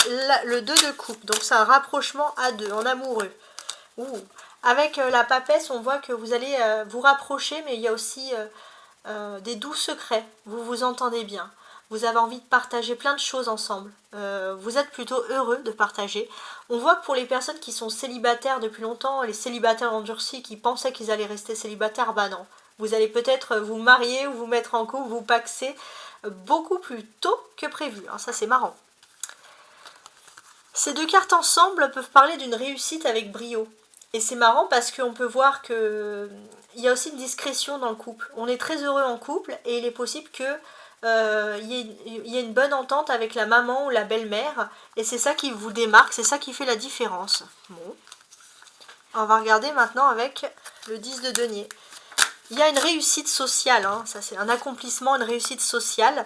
le 2 de coupe, donc c'est un rapprochement à 2, en amoureux. Ouh. Avec la papesse, on voit que vous allez vous rapprocher, mais il y a aussi des doux secrets. Vous vous entendez bien. Vous avez envie de partager plein de choses ensemble. Vous êtes plutôt heureux de partager. On voit que pour les personnes qui sont célibataires depuis longtemps, les célibataires endurcis qui pensaient qu'ils allaient rester célibataires, bah non. Vous allez peut-être vous marier ou vous mettre en couple, vous paxer beaucoup plus tôt que prévu. Hein, ça c'est marrant. Ces deux cartes ensemble peuvent parler d'une réussite avec brio. Et c'est marrant parce qu'on peut voir qu'il y a aussi une discrétion dans le couple. On est très heureux en couple et il est possible que il y ait une bonne entente avec la maman ou la belle-mère. Et c'est ça qui vous démarque, c'est ça qui fait la différence. Bon. On va regarder maintenant avec le 10 de denier. Il y a une réussite sociale, hein, ça c'est un accomplissement, une réussite sociale.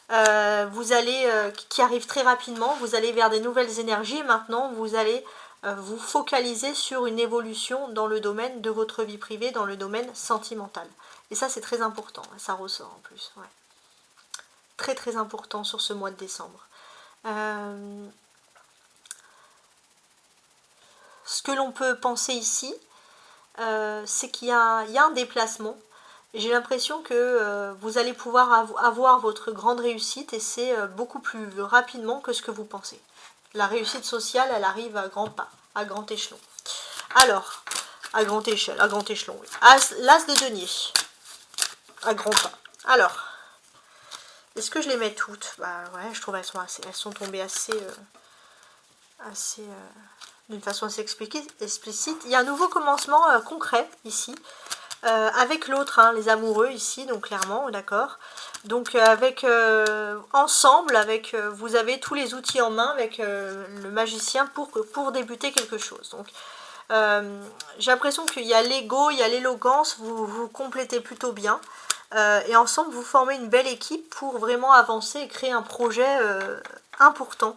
Qui arrive très rapidement, vous allez vers des nouvelles énergies et maintenant vous allez vous focaliser sur une évolution dans le domaine de votre vie privée, dans le domaine sentimental. Et ça c'est très important, ça ressort en plus. Ouais. Très très important sur ce mois de décembre. Ce que l'on peut penser ici, c'est qu'il y a un déplacement. J'ai l'impression que vous allez pouvoir avoir votre grande réussite et c'est beaucoup plus rapidement que ce que vous pensez. La réussite sociale, elle arrive à grands pas, à grand échelon. Alors, à grande échelle, à grand échelon, oui. L'as de denier, à grands pas. Alors, est-ce que je les mets toutes? Bah ouais, je trouve elles sont tombées assez d'une façon assez explicite. Il y a un nouveau commencement concret ici, avec l'autre, hein, les amoureux ici, donc clairement, d'accord. Donc ensemble, vous avez tous les outils en main avec le magicien pour débuter quelque chose. Donc j'ai l'impression qu'il y a l'ego, il y a l'éloquence, vous complétez plutôt bien. Et ensemble, vous formez une belle équipe pour vraiment avancer et créer un projet important.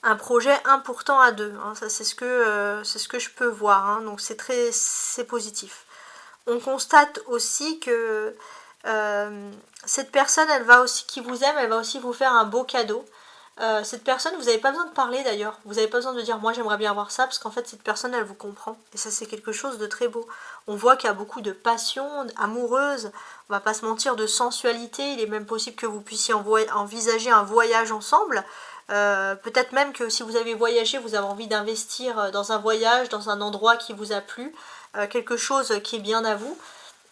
Un projet important à deux, hein. Ça c'est ce que je peux voir, hein. Donc c'est positif. On constate aussi que cette personne, qui vous aime, elle va aussi vous faire un beau cadeau. Cette personne, vous n'avez pas besoin de parler d'ailleurs, vous n'avez pas besoin de dire moi j'aimerais bien avoir ça, parce qu'en fait cette personne elle vous comprend, et ça c'est quelque chose de très beau. On voit qu'il y a beaucoup de passion amoureuse, on va pas se mentir, de sensualité. Il est même possible que vous puissiez envisager un voyage ensemble. Peut-être même que si vous avez voyagé, vous avez envie d'investir dans un voyage, dans un endroit qui vous a plu, quelque chose qui est bien à vous.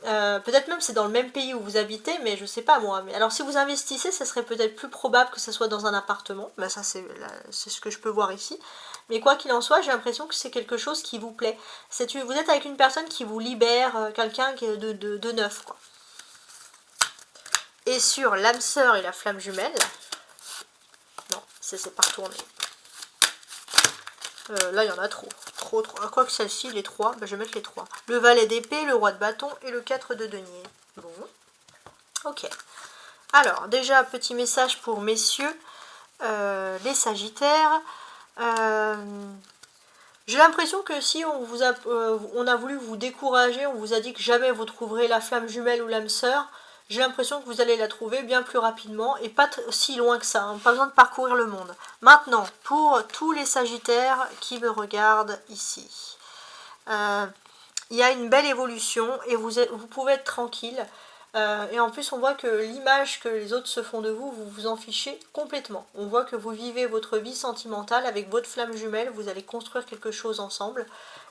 Peut-être même c'est dans le même pays où vous habitez, mais je sais pas moi. Mais alors si vous investissez, ça serait peut-être plus probable que ce soit dans un appartement. Ben, ça c'est ce que je peux voir ici. Mais quoi qu'il en soit, j'ai l'impression que c'est quelque chose qui vous plaît. Vous êtes avec une personne qui vous libère, quelqu'un de neuf, quoi. Et sur l'âme sœur et la flamme jumelle, non, c'est pas retourné. Là il y en a trop. Quoique celle-ci, les trois, ben, je vais mettre les trois. Le valet d'épée, le roi de bâton et le 4 de denier. Bon, ok. Alors, déjà, petit message pour messieurs, les sagittaires. J'ai l'impression que si on a voulu vous décourager, on vous a dit que jamais vous trouverez la flamme jumelle ou l'âme sœur, j'ai l'impression que vous allez la trouver bien plus rapidement et pas si loin que ça, hein, pas besoin de parcourir le monde. Maintenant, pour tous les sagittaires qui me regardent ici, il y a une belle évolution et vous pouvez être tranquille. Et en plus on voit que l'image que les autres se font de vous, vous vous en fichez complètement. On voit que vous vivez votre vie sentimentale avec votre flamme jumelle, vous allez construire quelque chose ensemble,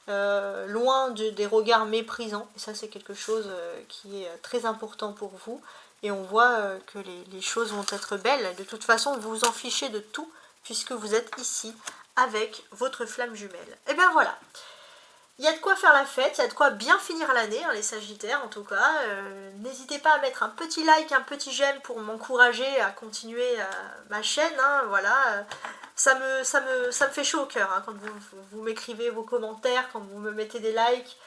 loin des regards méprisants. Et ça c'est quelque chose qui est très important pour vous. Et on voit que les choses vont être belles. De toute façon vous vous en fichez de tout puisque vous êtes ici avec votre flamme jumelle. Et bien voilà. Il y a de quoi faire la fête, il y a de quoi bien finir l'année, hein, les sagittaires en tout cas. N'hésitez pas à mettre un petit like, un petit j'aime pour m'encourager à continuer ma chaîne, hein, voilà. Ça me fait chaud au cœur, hein, quand vous m'écrivez vos commentaires, quand vous me mettez des likes,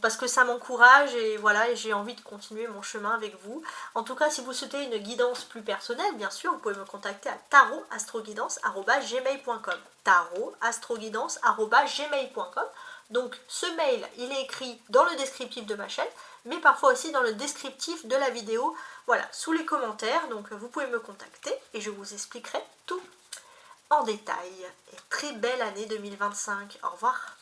parce que ça m'encourage et voilà, et j'ai envie de continuer mon chemin avec vous. En tout cas, si vous souhaitez une guidance plus personnelle, bien sûr, vous pouvez me contacter à tarotastroguidance@gmail.com. tarotastroguidance@gmail.com. Donc ce mail, il est écrit dans le descriptif de ma chaîne, mais parfois aussi dans le descriptif de la vidéo, voilà, sous les commentaires. Donc vous pouvez me contacter et je vous expliquerai tout en détail. Et très belle année 2025. Au revoir.